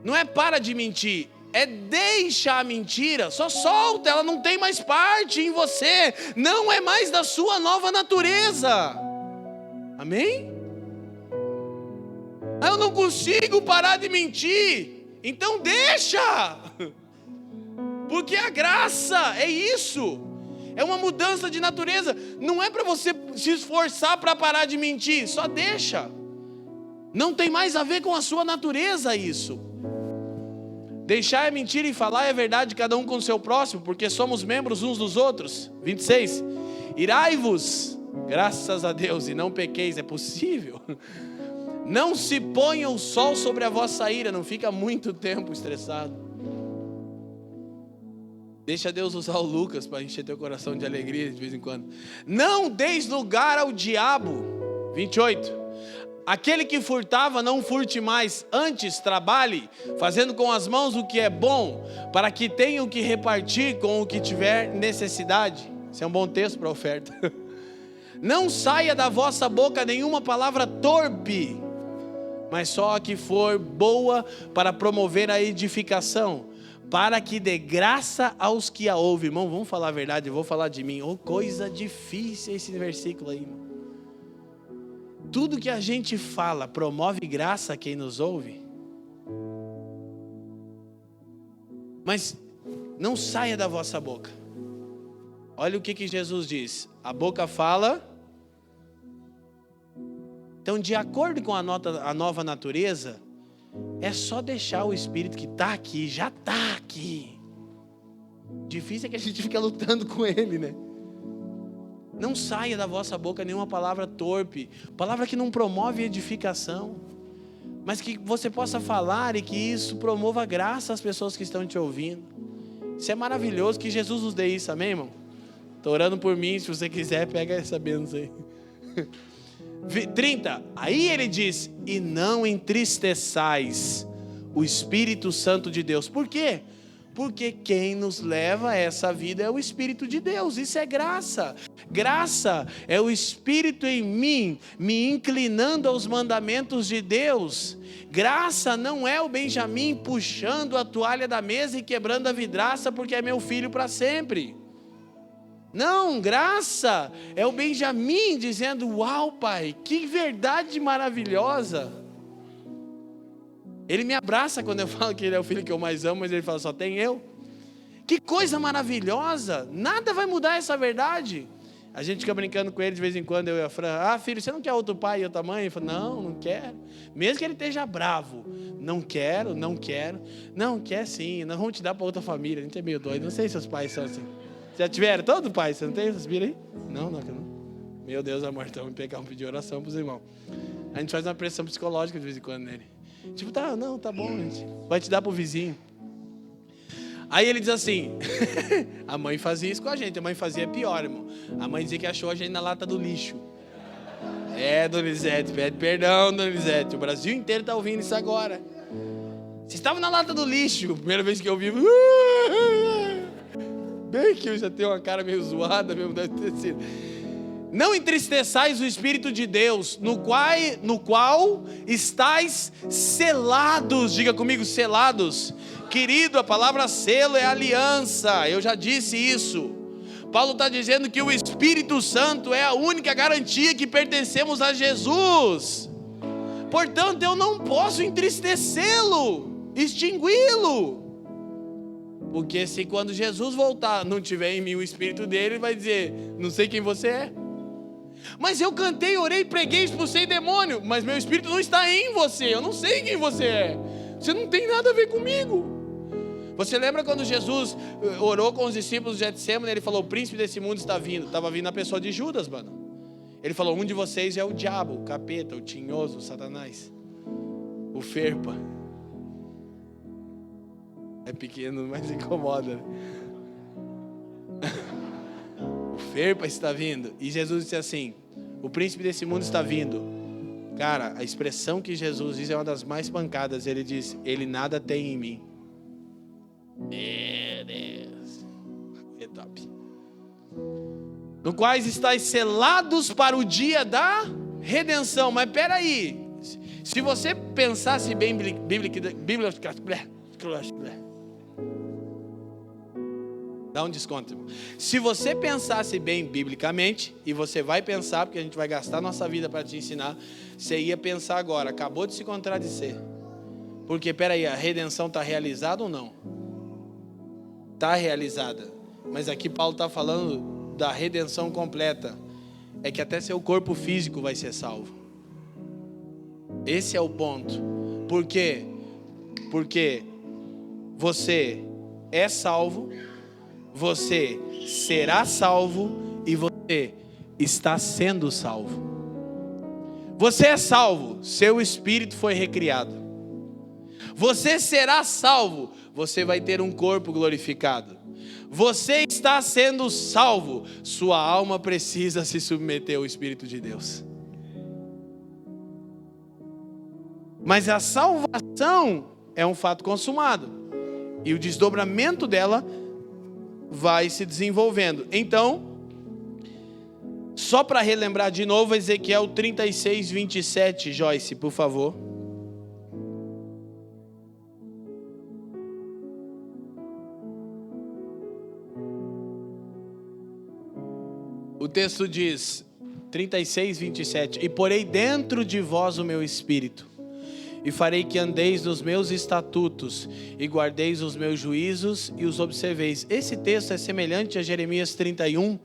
Não é para de mentir, é deixa a mentira, só solta, ela não tem mais parte em você, não é mais da sua nova natureza. Amém? Eu não consigo parar de mentir, então deixa, porque a graça é isso. É uma mudança de natureza. Não é para você se esforçar para parar de mentir. Só deixa. Não tem mais a ver com a sua natureza isso. Deixar é mentira e falar é verdade, cada um com o seu próximo, porque somos membros uns dos outros. 26. Irai-vos, graças a Deus, e não pequeis. É possível. Não se ponha o sol sobre a vossa ira. Não fica muito tempo estressado. Deixa Deus usar o Lucas para encher teu coração de alegria de vez em quando. Não deis lugar ao diabo. 28. Aquele que furtava, não furte mais. Antes, trabalhe, fazendo com as mãos o que é bom, para que tenha o que repartir com o que tiver necessidade. Esse é um bom texto para a oferta. Não saia da vossa boca nenhuma palavra torpe, mas só a que for boa para promover a edificação, para que dê graça aos que a ouvem. Irmão, vamos falar a verdade, eu vou falar de mim. Coisa difícil esse versículo aí, irmão. Tudo que a gente fala promove graça a quem nos ouve. Mas não saia da vossa boca. Olha o que Jesus diz. A boca fala. Então, de acordo com a nova natureza, é só deixar o Espírito que está aqui, já está aqui. Difícil é que a gente fica lutando com ele, né? Não saia da vossa boca nenhuma palavra torpe, palavra que não promove edificação, mas que você possa falar e que isso promova graça às pessoas que estão te ouvindo. Isso é maravilhoso, que Jesus nos dê isso, amém, irmão? Estou orando por mim, se você quiser, pega essa bênção aí. 30, aí ele diz, e não entristeçais o Espírito Santo de Deus. Por quê? Porque quem nos leva a essa vida é o Espírito de Deus. Isso é graça. Graça é o Espírito em mim, me inclinando aos mandamentos de Deus. Graça não é o Benjamim puxando a toalha da mesa e quebrando a vidraça porque é meu filho para sempre. Não, graça é o Benjamim dizendo, uau, pai, que verdade maravilhosa. Ele me abraça quando eu falo que ele é o filho que eu mais amo, mas ele fala, só tem eu. Que coisa maravilhosa, nada vai mudar essa verdade. A gente fica brincando com ele de vez em quando, eu e a Fran, filho, você não quer outro pai e outra mãe? Ele fala, não quero. Mesmo que ele esteja bravo, não quero. Não, quer sim, não vamos te dar para outra família, a gente é meio doido, não sei se seus pais são assim. Já tiveram todo pai, você não tem essas filhas aí? Não. Meu Deus, amor, então vamos pegar um pedido de oração para os irmãos. A gente faz uma pressão psicológica de vez em quando nele. Tipo, tá bom, gente. Vai te dar pro vizinho. Aí ele diz assim, a mãe fazia isso com a gente, a mãe fazia pior, irmão. A mãe dizia que achou a gente na lata do lixo. Donizete, pede perdão, Donizete. O Brasil inteiro tá ouvindo isso agora. Você estava na lata do lixo, primeira vez que eu vi. Bem que eu já tenho uma cara meio zoada mesmo, deve ter sido. Não entristeçais o Espírito de Deus, no qual estáis selados. Diga comigo, selados. Querido, a palavra selo é aliança. Eu já disse isso. Paulo está dizendo que o Espírito Santo é a única garantia que pertencemos a Jesus. Portanto, eu não posso entristecê-lo, extingui-lo. Porque se quando Jesus voltar não tiver em mim o Espírito dele, ele vai dizer, não sei quem você é. Mas eu cantei, orei, preguei, expulsei demônio, mas meu Espírito não está em você, eu não sei quem você é. Você não tem nada a ver comigo. Você lembra quando Jesus orou com os discípulos de Getsemane, ele falou, o príncipe desse mundo está vindo. Estava vindo a pessoa de Judas, mano. Ele falou, um de vocês é o diabo, o capeta, o tinhoso, o Satanás, o ferpa. É pequeno, mas incomoda. O ferpa está vindo. E Jesus disse assim, o príncipe desse mundo está vindo. Cara, a expressão que Jesus diz é uma das mais pancadas. Ele diz, ele nada tem em mim. Meu Deus. É top. No quais estáis selados para o dia da redenção. Mas peraí, se você pensasse bem dá um desconto, irmão. Se você pensasse bem biblicamente, e você vai pensar, porque a gente vai gastar nossa vida para te ensinar, você ia pensar agora, acabou de se contradizer. Porque peraí, a redenção está realizada ou não? Está realizada. Mas aqui Paulo está falando da redenção completa. É que até seu corpo físico vai ser salvo. Esse é o ponto. Por quê? Porque você é salvo, você será salvo e você está sendo salvo. Você é salvo, seu espírito foi recriado. Você será salvo, você vai ter um corpo glorificado. Você está sendo salvo, sua alma precisa se submeter ao Espírito de Deus. Mas a salvação é um fato consumado. E o desdobramento dela vai se desenvolvendo. Então, só para relembrar de novo, Ezequiel 36, 27, Joyce, por favor. O texto diz, 36, 27, e porei dentro de vós o meu espírito, e farei que andeis nos meus estatutos, e guardeis os meus juízos, e os observeis. Esse texto é semelhante a Jeremias 31,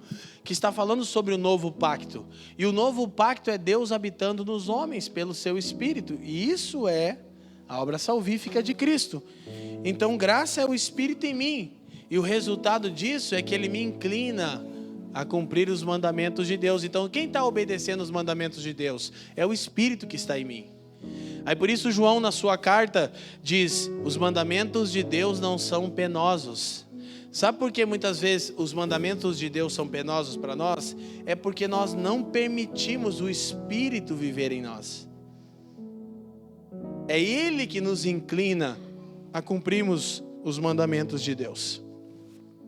que está falando sobre o novo pacto. E o novo pacto é Deus habitando nos homens, pelo seu Espírito. E isso é a obra salvífica de Cristo. Então, graça é o Espírito em mim. E o resultado disso é que Ele me inclina a cumprir os mandamentos de Deus. Então, quem está obedecendo os mandamentos de Deus? É o Espírito que está em mim. Aí por isso João na sua carta diz, os mandamentos de Deus não são penosos. Sabe por que muitas vezes os mandamentos de Deus são penosos para nós? É porque nós não permitimos o Espírito viver em nós. É Ele que nos inclina a cumprirmos os mandamentos de Deus.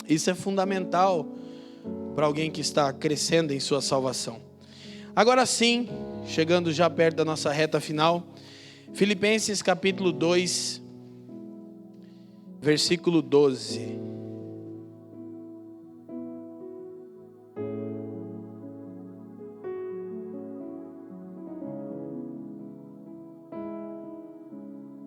Isso é fundamental para alguém que está crescendo em sua salvação. Agora sim, chegando já perto da nossa reta final, Filipenses capítulo 2, versículo 12.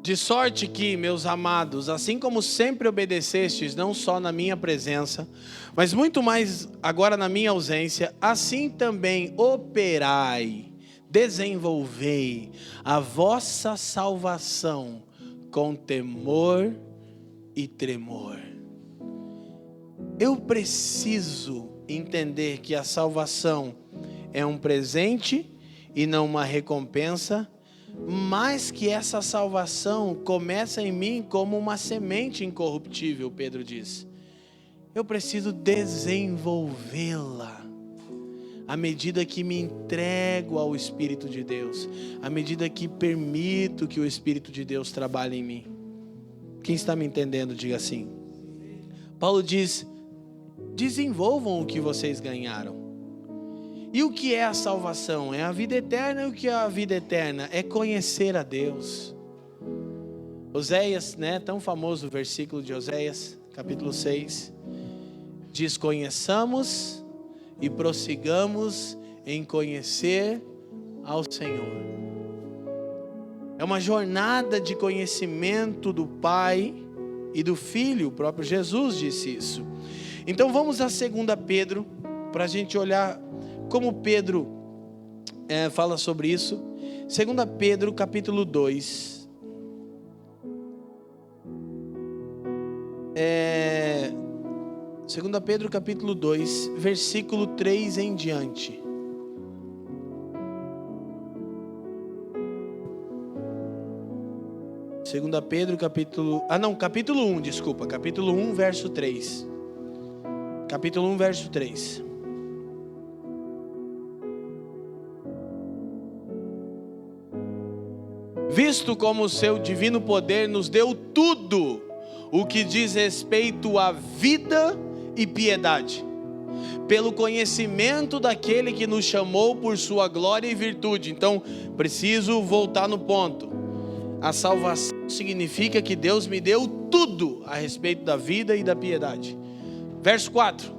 De sorte que, meus amados, assim como sempre obedecestes, não só na minha presença, mas muito mais agora na minha ausência, assim também operai, desenvolvei a vossa salvação com temor e tremor. Eu preciso entender que a salvação é um presente e não uma recompensa, mas que essa salvação começa em mim como uma semente incorruptível, Pedro diz. Eu preciso desenvolvê-la à medida que me entrego ao Espírito de Deus, à medida que permito que o Espírito de Deus trabalhe em mim. Quem está me entendendo, diga assim. Paulo diz, desenvolvam o que vocês ganharam. E o que é a salvação? É a vida eterna. E o que é a vida eterna? É conhecer a Deus. Oséias, tão famoso o versículo de Oséias, capítulo 6, diz, conheçamos e prossigamos em conhecer ao Senhor. É uma jornada de conhecimento do Pai e do Filho. O próprio Jesus disse isso. Então vamos a 2 Pedro, para a gente olhar como Pedro fala sobre isso. 2 Pedro capítulo 2. 2 Pedro capítulo 2, versículo 3 em diante. Capítulo 1, verso 3. Capítulo 1, verso 3. Visto como o seu divino poder nos deu tudo o que diz respeito à vida e piedade, pelo conhecimento daquele que nos chamou por sua glória e virtude. Então, preciso voltar no ponto. A salvação significa que Deus me deu tudo a respeito da vida e da piedade. Verso 4.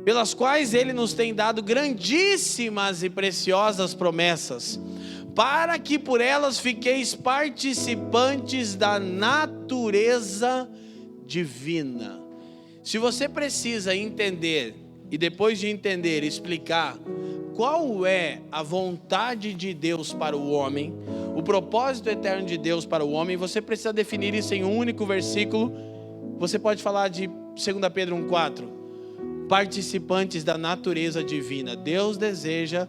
Pelas quais Ele nos tem dado grandíssimas e preciosas promessas, para que por elas fiqueis participantes da natureza divina. Se você precisa entender, e depois de entender, explicar qual é a vontade de Deus para o homem, o propósito eterno de Deus para o homem, você precisa definir isso em um único versículo. Você pode falar de 2 Pedro 1,4. Participantes da natureza divina. Deus deseja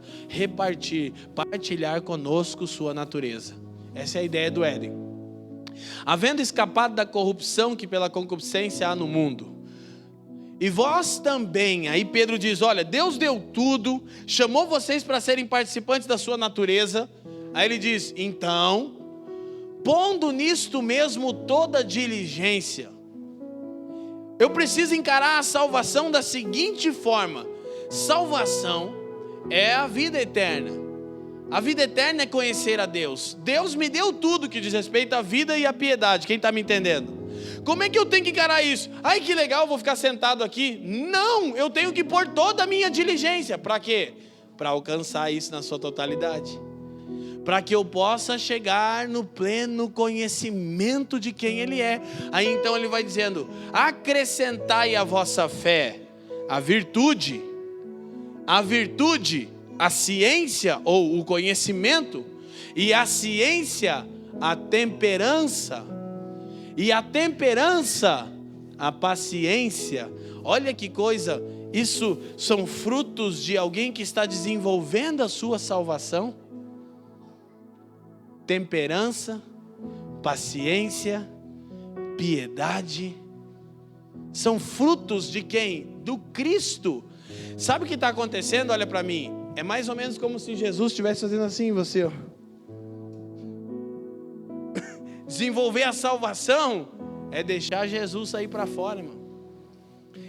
partilhar conosco sua natureza. Essa é a ideia do Éden. Havendo escapado da corrupção que pela concupiscência há no mundo. E vós também, aí Pedro diz, olha, Deus deu tudo, chamou vocês para serem participantes da sua natureza. Aí ele diz, então, pondo nisto mesmo toda diligência. Eu preciso encarar a salvação da seguinte forma: salvação é a vida eterna. A vida eterna é conhecer a Deus. Deus me deu tudo que diz respeito à vida e à piedade. Quem está me entendendo? Como é que eu tenho que encarar isso? Ai, que legal, vou ficar sentado aqui. Não, eu tenho que pôr toda a minha diligência. Para quê? Para alcançar isso na sua totalidade. Para que eu possa chegar no pleno conhecimento de quem Ele é. Aí então ele vai dizendo, acrescentai à vossa fé a virtude, a ciência ou o conhecimento, e a ciência, a temperança, e a temperança, a paciência. Olha que coisa, isso são frutos de alguém que está desenvolvendo a sua salvação. Temperança, paciência, piedade, são frutos de quem? Do Cristo. Sabe o que está acontecendo? Olha para mim, é mais ou menos como se Jesus estivesse fazendo assim em você, ó. Desenvolver a salvação é deixar Jesus sair para fora, irmão.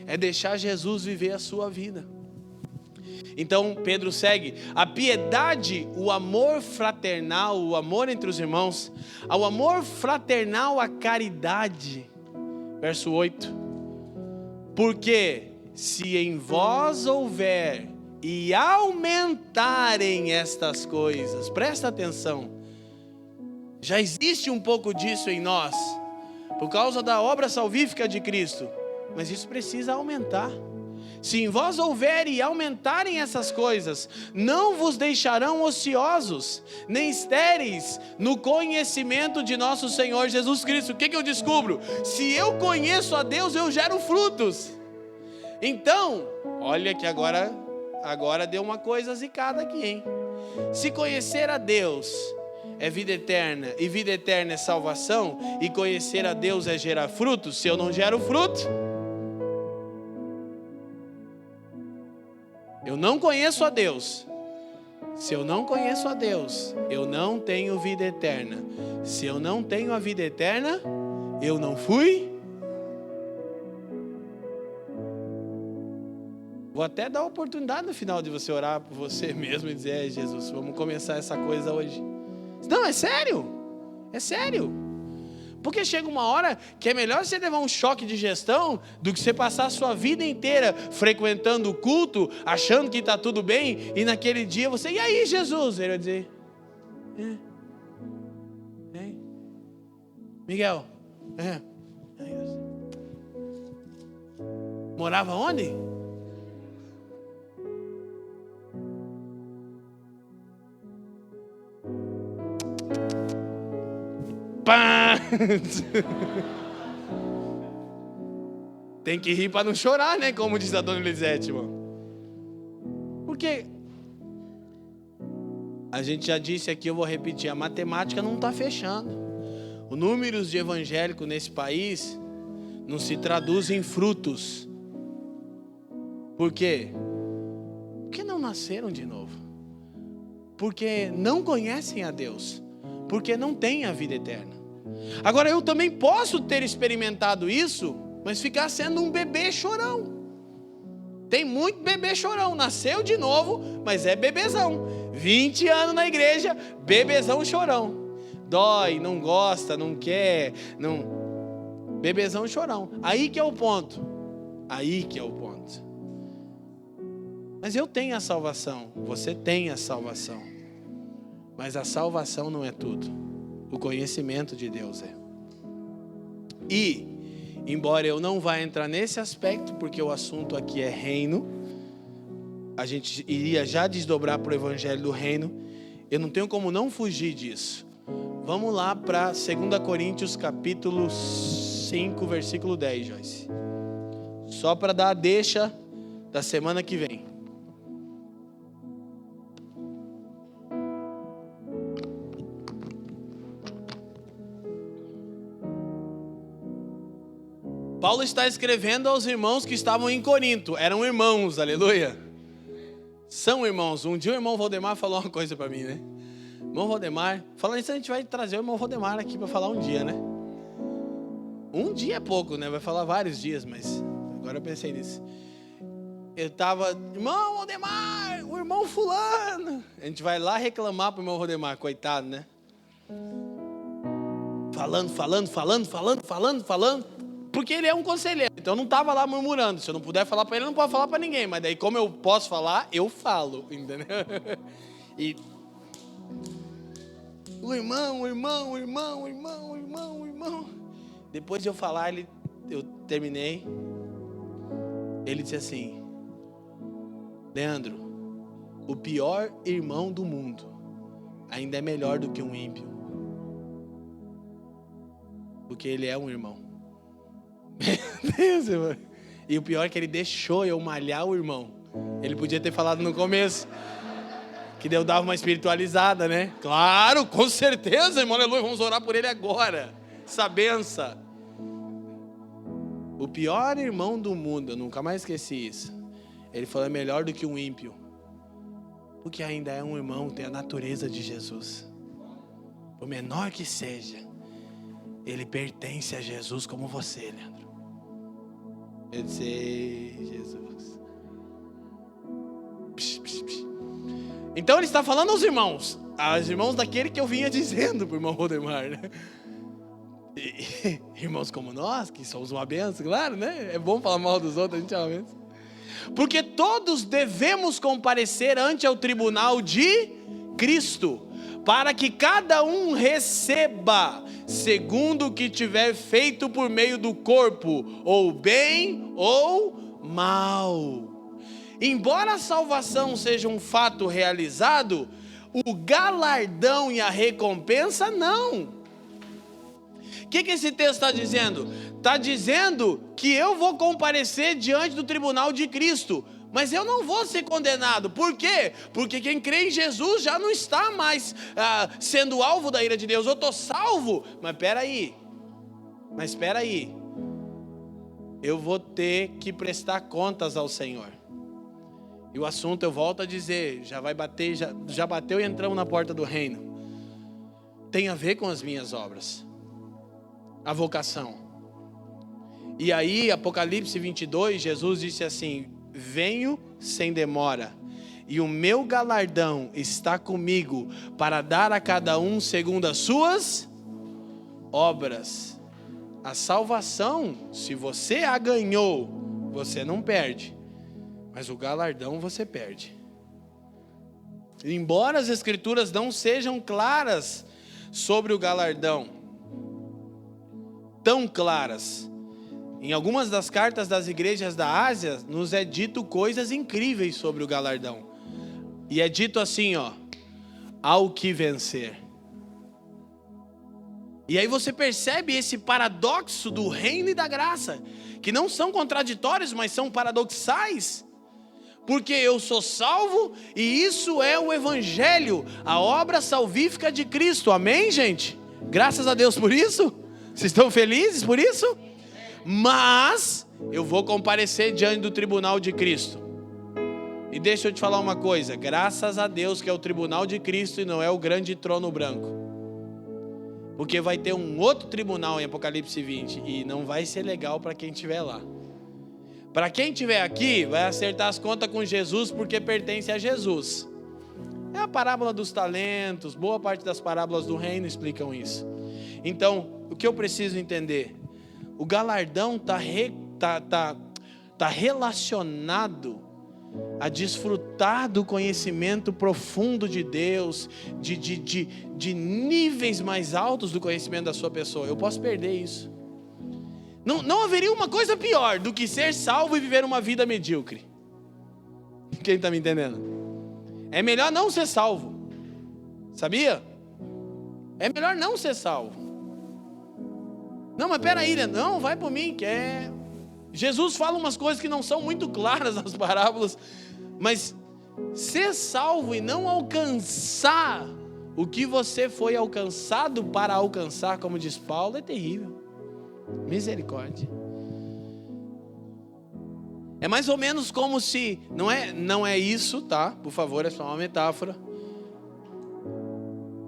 É deixar Jesus viver a sua vida. Então Pedro segue, a piedade, o amor fraternal, o amor entre os irmãos, ao amor fraternal, a caridade. Verso 8, porque se em vós houver e aumentarem estas coisas, presta atenção, já existe um pouco disso em nós, por causa da obra salvífica de Cristo, mas isso precisa aumentar. Se em vós houver e aumentarem essas coisas, não vos deixarão ociosos, nem estéreis no conhecimento de nosso Senhor Jesus Cristo. O que eu descubro? Se eu conheço a Deus, eu gero frutos. Então, olha que agora deu uma coisa zicada aqui, hein? Se conhecer a Deus é vida eterna, e vida eterna é salvação, e conhecer a Deus é gerar frutos, se eu não gero fruto, eu não conheço a Deus. Se eu não conheço a Deus, eu não tenho vida eterna. Se eu não tenho a vida eterna, eu não fui. Vou até dar a oportunidade no final de você orar por você mesmo e dizer, Jesus, vamos começar essa coisa hoje. Não, é sério. É sério. Porque chega uma hora que é melhor você levar um choque de gestão do que você passar a sua vida inteira frequentando o culto, achando que está tudo bem, e naquele dia você, e aí Jesus? Ele vai dizer, Miguel, morava onde? Pá! Tem que rir para não chorar, né? Como diz a dona Elisete, irmão. Porque a gente já disse aqui, eu vou repetir, a matemática não está fechando. Os números de evangélico nesse país não se traduz em frutos. Por quê? Porque não nasceram de novo. Porque não conhecem a Deus. Porque não têm a vida eterna. Agora eu também posso ter experimentado isso, mas ficar sendo um bebê chorão. Tem muito bebê chorão, nasceu de novo, mas é bebezão. 20 anos na igreja, bebezão chorão. Dói, não gosta, não quer, não... Bebezão chorão. Aí que é o ponto. Aí que é o ponto. Mas eu tenho a salvação, você tem a salvação. Mas a salvação não é tudo. O conhecimento de Deus é. E, embora eu não vá entrar nesse aspecto, porque o assunto aqui é reino, a gente iria já desdobrar para o evangelho do reino, eu não tenho como não fugir disso. Vamos lá para 2 Coríntios capítulo 5, versículo 10, Joyce. Só para dar a deixa da semana que vem. Paulo está escrevendo aos irmãos que estavam em Corinto. Eram irmãos, aleluia. São irmãos. Um dia o irmão Valdemar falou uma coisa para mim, né? Irmão Valdemar, falando isso, a gente vai trazer o irmão Valdemar aqui para falar um dia, né? Um dia é pouco, né? Vai falar vários dias, mas agora eu pensei nisso. Eu tava, irmão Valdemar, o irmão fulano. A gente vai lá reclamar pro irmão Valdemar, coitado, né? Falando. Porque ele é um conselheiro, então eu não estava lá murmurando. Se eu não puder falar para ele, eu não posso falar para ninguém. Mas daí, como eu posso falar, eu falo, entendeu? E o irmão. Depois de eu falar, eu terminei. Ele disse assim: Leandro, o pior irmão do mundo ainda é melhor do que um ímpio. Porque ele é um irmão. Meu Deus, irmão. E o pior é que ele deixou eu malhar o irmão. Ele podia ter falado no começo que eu dava uma espiritualizada, né? Claro, com certeza, irmão, aleluia, vamos orar por ele agora. Essa benção. O pior irmão do mundo, eu nunca mais esqueci isso. Ele falou, é melhor do que um ímpio. Porque ainda é um irmão, tem a natureza de Jesus. Por menor que seja, ele pertence a Jesus como você, Leandro. Eu disse, Jesus. Então ele está falando aos irmãos daquele que eu vinha dizendo para o irmão Valdemar, né? Irmãos como nós, que somos uma bênção, claro, né? É bom falar mal dos outros, a gente é uma bênção. Porque todos devemos comparecer ante o tribunal de Cristo, para que cada um receba segundo o que tiver feito por meio do corpo, ou bem ou mal. Embora a salvação seja um fato realizado, o galardão e a recompensa não. O que esse texto está dizendo? Está dizendo que eu vou comparecer diante do tribunal de Cristo, mas eu não vou ser condenado. Por quê? Porque quem crê em Jesus já não está mais sendo alvo da ira de Deus. Eu estou salvo, mas espera aí. Eu vou ter que prestar contas ao Senhor. E o assunto, eu volto a dizer, já vai bater, já bateu e entramos na porta do reino. Tem a ver com as minhas obras. A vocação. E aí, Apocalipse 22, Jesus disse assim: venho sem demora, e o meu galardão está comigo, para dar a cada um segundo as suas obras. A salvação, se você a ganhou, você não perde, mas o galardão você perde. Embora as escrituras não sejam claras sobre o galardão, tão claras, em algumas das cartas das igrejas da Ásia, nos é dito coisas incríveis sobre o galardão. E é dito assim, ao que vencer. E aí você percebe esse paradoxo do reino e da graça. que não são contraditórios, mas são paradoxais. Porque eu sou salvo e isso é o Evangelho, a obra salvífica de Cristo. Amém, gente? Graças a Deus por isso. Vocês estão felizes por isso? Mas eu vou comparecer diante do tribunal de Cristo. E deixa eu te falar uma coisa. Graças a Deus que é o tribunal de Cristo e não é o grande trono branco. Porque vai ter um outro tribunal em Apocalipse 20 e não vai ser legal para quem estiver lá. Para quem estiver aqui, vai acertar as contas com Jesus porque pertence a Jesus. É a parábola dos talentos, boa parte das parábolas do reino explicam isso. Então, o que eu preciso entender? O galardão tá relacionado a desfrutar do conhecimento profundo de Deus, de níveis mais altos do conhecimento da sua pessoa. Eu posso perder isso. Não haveria uma coisa pior do que ser salvo e viver uma vida medíocre. Quem está me entendendo? É melhor não ser salvo. Sabia? É melhor não ser salvo. Não, mas peraí, não, vai por mim, que é... Jesus fala umas coisas que não são muito claras nas parábolas, mas ser salvo e não alcançar o que você foi alcançado para alcançar, como diz Paulo, é terrível. Misericórdia. É mais ou menos como se, não é isso, tá? Por favor, é só uma metáfora.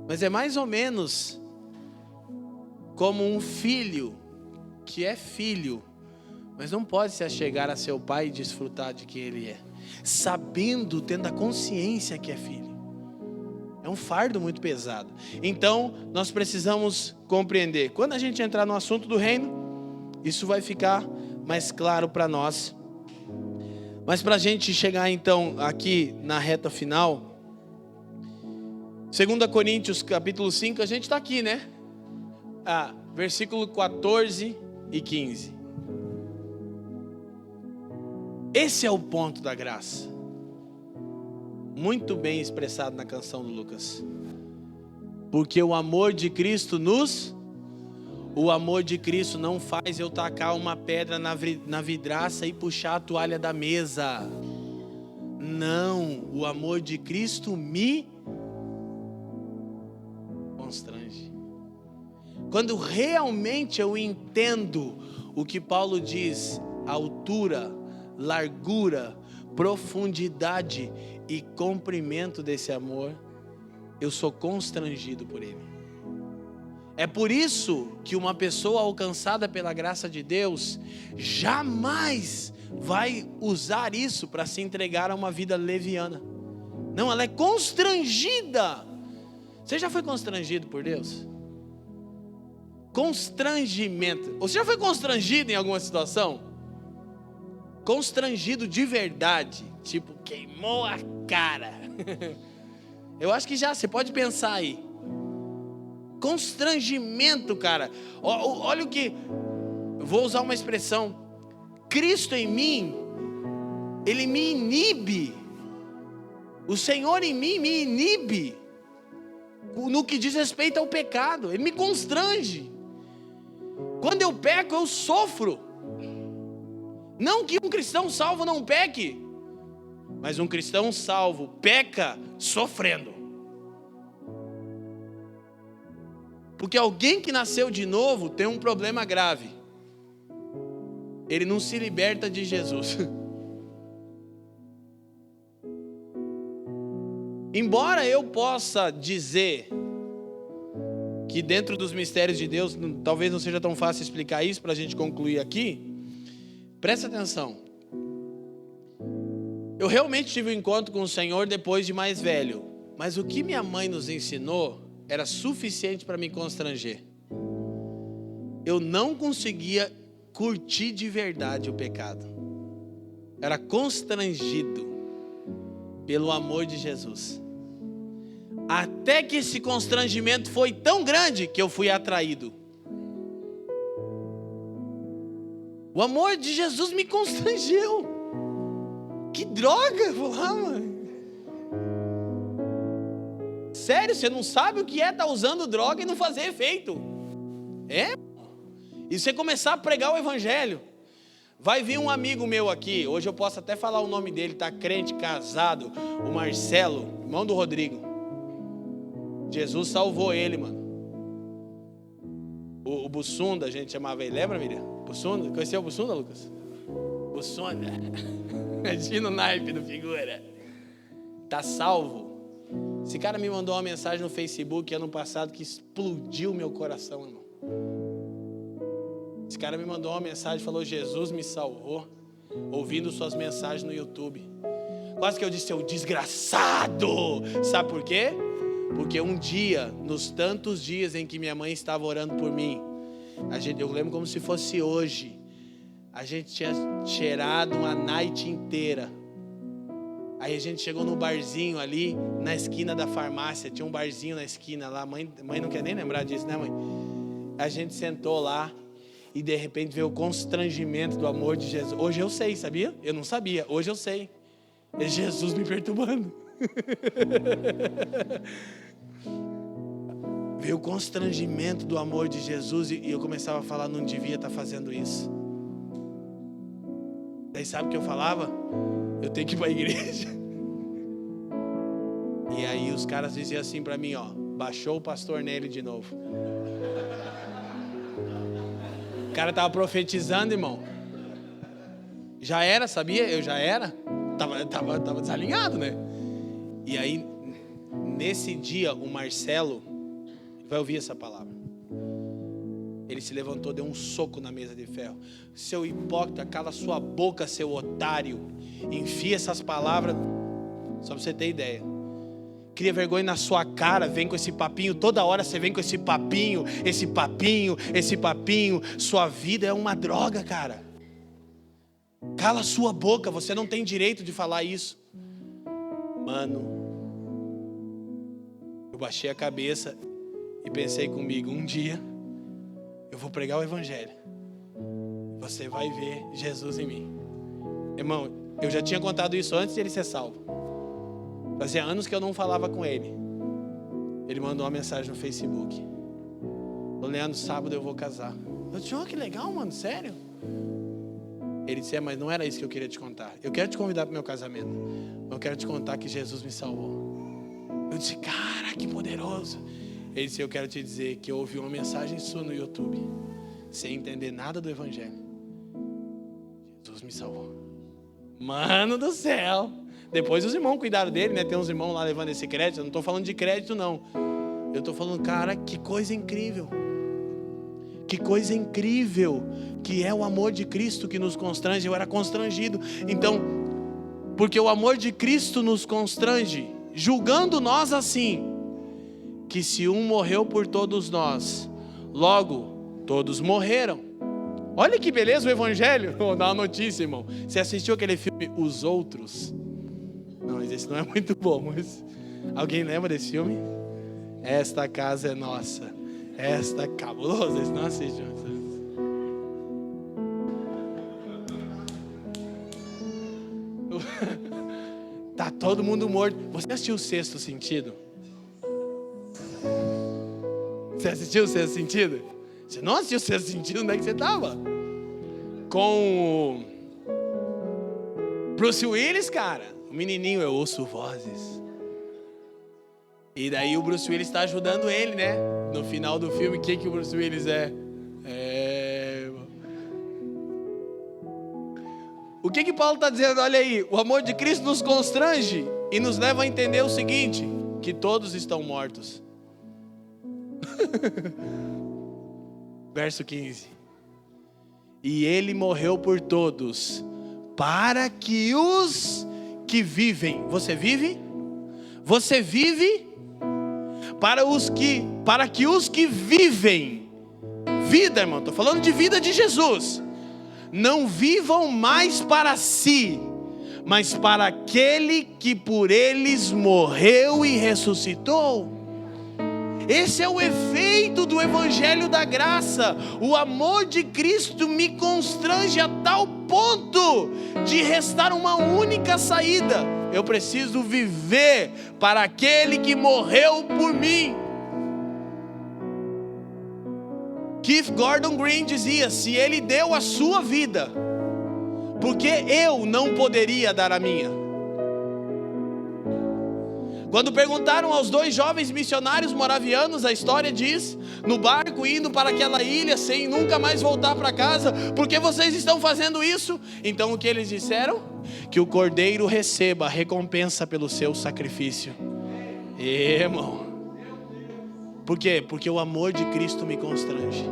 Mas é mais ou menos como um filho que é filho, mas não pode se achegar a seu pai e desfrutar de quem ele é, sabendo, tendo a consciência que é filho. É um fardo muito pesado. Então, nós precisamos compreender. Quando a gente entrar no assunto do reino, isso vai ficar mais claro para nós. Mas para a gente chegar então aqui na reta final, 2 Coríntios capítulo 5, a gente está aqui, né? Versículo 14 e 15. Esse é o ponto da graça. Muito bem expressado na canção do Lucas. Porque o amor de Cristo O amor de Cristo não faz eu tacar uma pedra na vidraça e puxar a toalha da mesa. Não, o amor de Cristo me constrange. Quando realmente eu entendo o que Paulo diz, altura, largura, profundidade e comprimento desse amor, eu sou constrangido por ele. É por isso que uma pessoa alcançada pela graça de Deus jamais vai usar isso para se entregar a uma vida leviana. Não, ela é constrangida. Você já foi constrangido por Deus? Constrangimento. Você já foi constrangido em alguma situação? Constrangido de verdade, tipo, queimou a cara. Eu acho que já, você pode pensar aí. Constrangimento, cara. Olha o que, vou usar uma expressão. Cristo em mim, Ele me inibe. O Senhor em mim me inibe no que diz respeito ao pecado. Ele me constrange. Quando eu peco, eu sofro. Não que um cristão salvo não peque, mas um cristão salvo peca sofrendo. Porque alguém que nasceu de novo tem um problema grave. Ele não se liberta de Jesus. Embora eu possa dizer que dentro dos mistérios de Deus, talvez não seja tão fácil explicar isso para a gente concluir aqui, presta atenção. Eu realmente tive um encontro com o Senhor depois de mais velho, mas o que minha mãe nos ensinou era suficiente para me constranger. Eu não conseguia curtir de verdade o pecado. Era constrangido pelo amor de Jesus. Até que esse constrangimento foi tão grande que eu fui atraído. O amor de Jesus me constrangeu. Que droga, vou lá, mano. Sério, você não sabe o que é estar usando droga e não fazer efeito. É? E você começar a pregar o evangelho. Vai vir um amigo meu aqui, hoje eu posso até falar o nome dele, tá crente, casado, o Marcelo, irmão do Rodrigo. Jesus salvou ele, mano. O Bussunda, a gente chamava ele, lembra, Miriam? Bussunda, conheceu o Bussunda, Lucas? Bussunda, imagina o naipe do figura. Tá salvo. Esse cara me mandou uma mensagem no Facebook ano passado que explodiu meu coração, irmão. Esse cara me mandou uma mensagem, falou: Jesus me salvou, ouvindo suas mensagens no YouTube. Quase que eu disse: seu desgraçado. Sabe por quê? Porque um dia, nos tantos dias em que minha mãe estava orando por mim, eu lembro como se fosse hoje, a gente tinha cheirado uma night inteira. Aí a gente chegou num barzinho ali, na esquina da farmácia, tinha um barzinho na esquina lá, mãe não quer nem lembrar disso, né, mãe? A gente sentou lá, e de repente veio o constrangimento do amor de Jesus. Hoje eu sei, sabia? Eu não sabia, hoje eu sei. É Jesus me perturbando. Veio o constrangimento do amor de Jesus e eu começava a falar: não devia estar fazendo isso. Daí sabe o que eu falava? Eu tenho que ir para a igreja. E aí os caras diziam assim para mim, ó: baixou o pastor nele de novo. O cara estava profetizando, irmão. Já era, sabia? Eu já era. Tava desalinhado, né? E aí, nesse dia, o Marcelo vai ouvir essa palavra. Ele se levantou, deu um soco na mesa de ferro. Seu hipócrita, cala sua boca, seu otário. Enfia essas palavras. Só para você ter ideia. Cria vergonha na sua cara, vem com esse papinho. Toda hora você vem com esse papinho. Esse papinho, esse papinho. Sua vida é uma droga, cara. Cala sua boca, você não tem direito de falar isso. Mano, eu baixei a cabeça e pensei comigo: um dia eu vou pregar o evangelho. Você vai ver Jesus em mim. Irmão, eu já tinha contado isso antes de ele ser salvo. Fazia anos que eu não falava com ele. Ele mandou uma mensagem no Facebook: ô Leandro, sábado eu vou casar. Eu disse: oh, que legal, mano, sério? Ele disse: mas não era isso que eu queria te contar. Eu quero te convidar para o meu casamento, mas eu quero te contar que Jesus me salvou. Eu disse: cara, que poderoso. Ele disse: eu quero te dizer que eu ouvi uma mensagem sua no YouTube, sem entender nada do evangelho. Jesus me salvou. Mano do céu. Depois os irmãos cuidaram dele, né? Tem uns irmãos lá levando esse crédito. Eu não estou falando de crédito, não. Eu estou falando, cara, que coisa incrível. Que coisa incrível que é o amor de Cristo que nos constrange. Eu era constrangido. Então, porque o amor de Cristo nos constrange, julgando nós assim, que se um morreu por todos nós, logo todos morreram. Olha que beleza o evangelho. Vou dar uma notícia, irmão. Você assistiu aquele filme Os Outros? Não, mas esse não é muito bom. Mas alguém lembra desse filme? Esta casa é nossa. Esta cabulosa. Vocês não assistem? Tá todo mundo morto. Você assistiu o Sexto Sentido? Você assistiu o Sexto Sentido? Você não assistiu o Sexto Sentido? Onde é que você estava? Com o Bruce Willis, cara. O menininho: eu ouço vozes. E daí o Bruce Willis está ajudando ele, né? No final do filme, o que o Bruce Willis é? O que Paulo está dizendo? Olha aí, o amor de Cristo nos constrange e nos leva a entender o seguinte: que todos estão mortos. Verso 15. E ele morreu por todos, para que os que vivem. Você vive? Você vive? Para que os que vivem, vida, irmão, estou falando de vida de Jesus, não vivam mais para si, mas para aquele que por eles morreu e ressuscitou. Esse é o efeito do evangelho da graça. O amor de Cristo me constrange a tal ponto de restar uma única saída: eu preciso viver para aquele que morreu por mim. Keith Gordon Green dizia: se ele deu a sua vida, Porque eu não poderia dar a minha. Quando perguntaram aos 2 jovens missionários moravianos, a história diz, no barco indo para aquela ilha sem nunca mais voltar para casa, por que vocês estão fazendo isso? Então o que eles disseram? Que o cordeiro receba a recompensa pelo seu sacrifício. Irmão, por quê? Porque o amor de Cristo me constrange.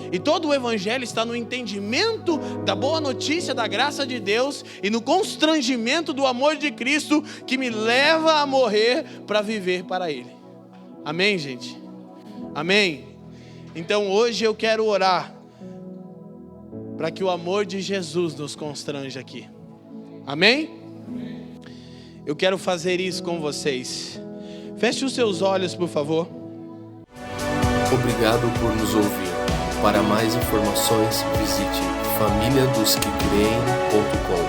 E todo o evangelho está no entendimento da boa notícia da graça de Deus e no constrangimento do amor de Cristo que me leva a morrer para viver para Ele. Amém, gente? Amém? Então hoje eu quero orar para que o amor de Jesus nos constranja aqui. Amém? Eu quero fazer isso com vocês. Feche os seus olhos, por favor. Obrigado por nos ouvir. Para mais informações, visite famíliadosquecreem.com.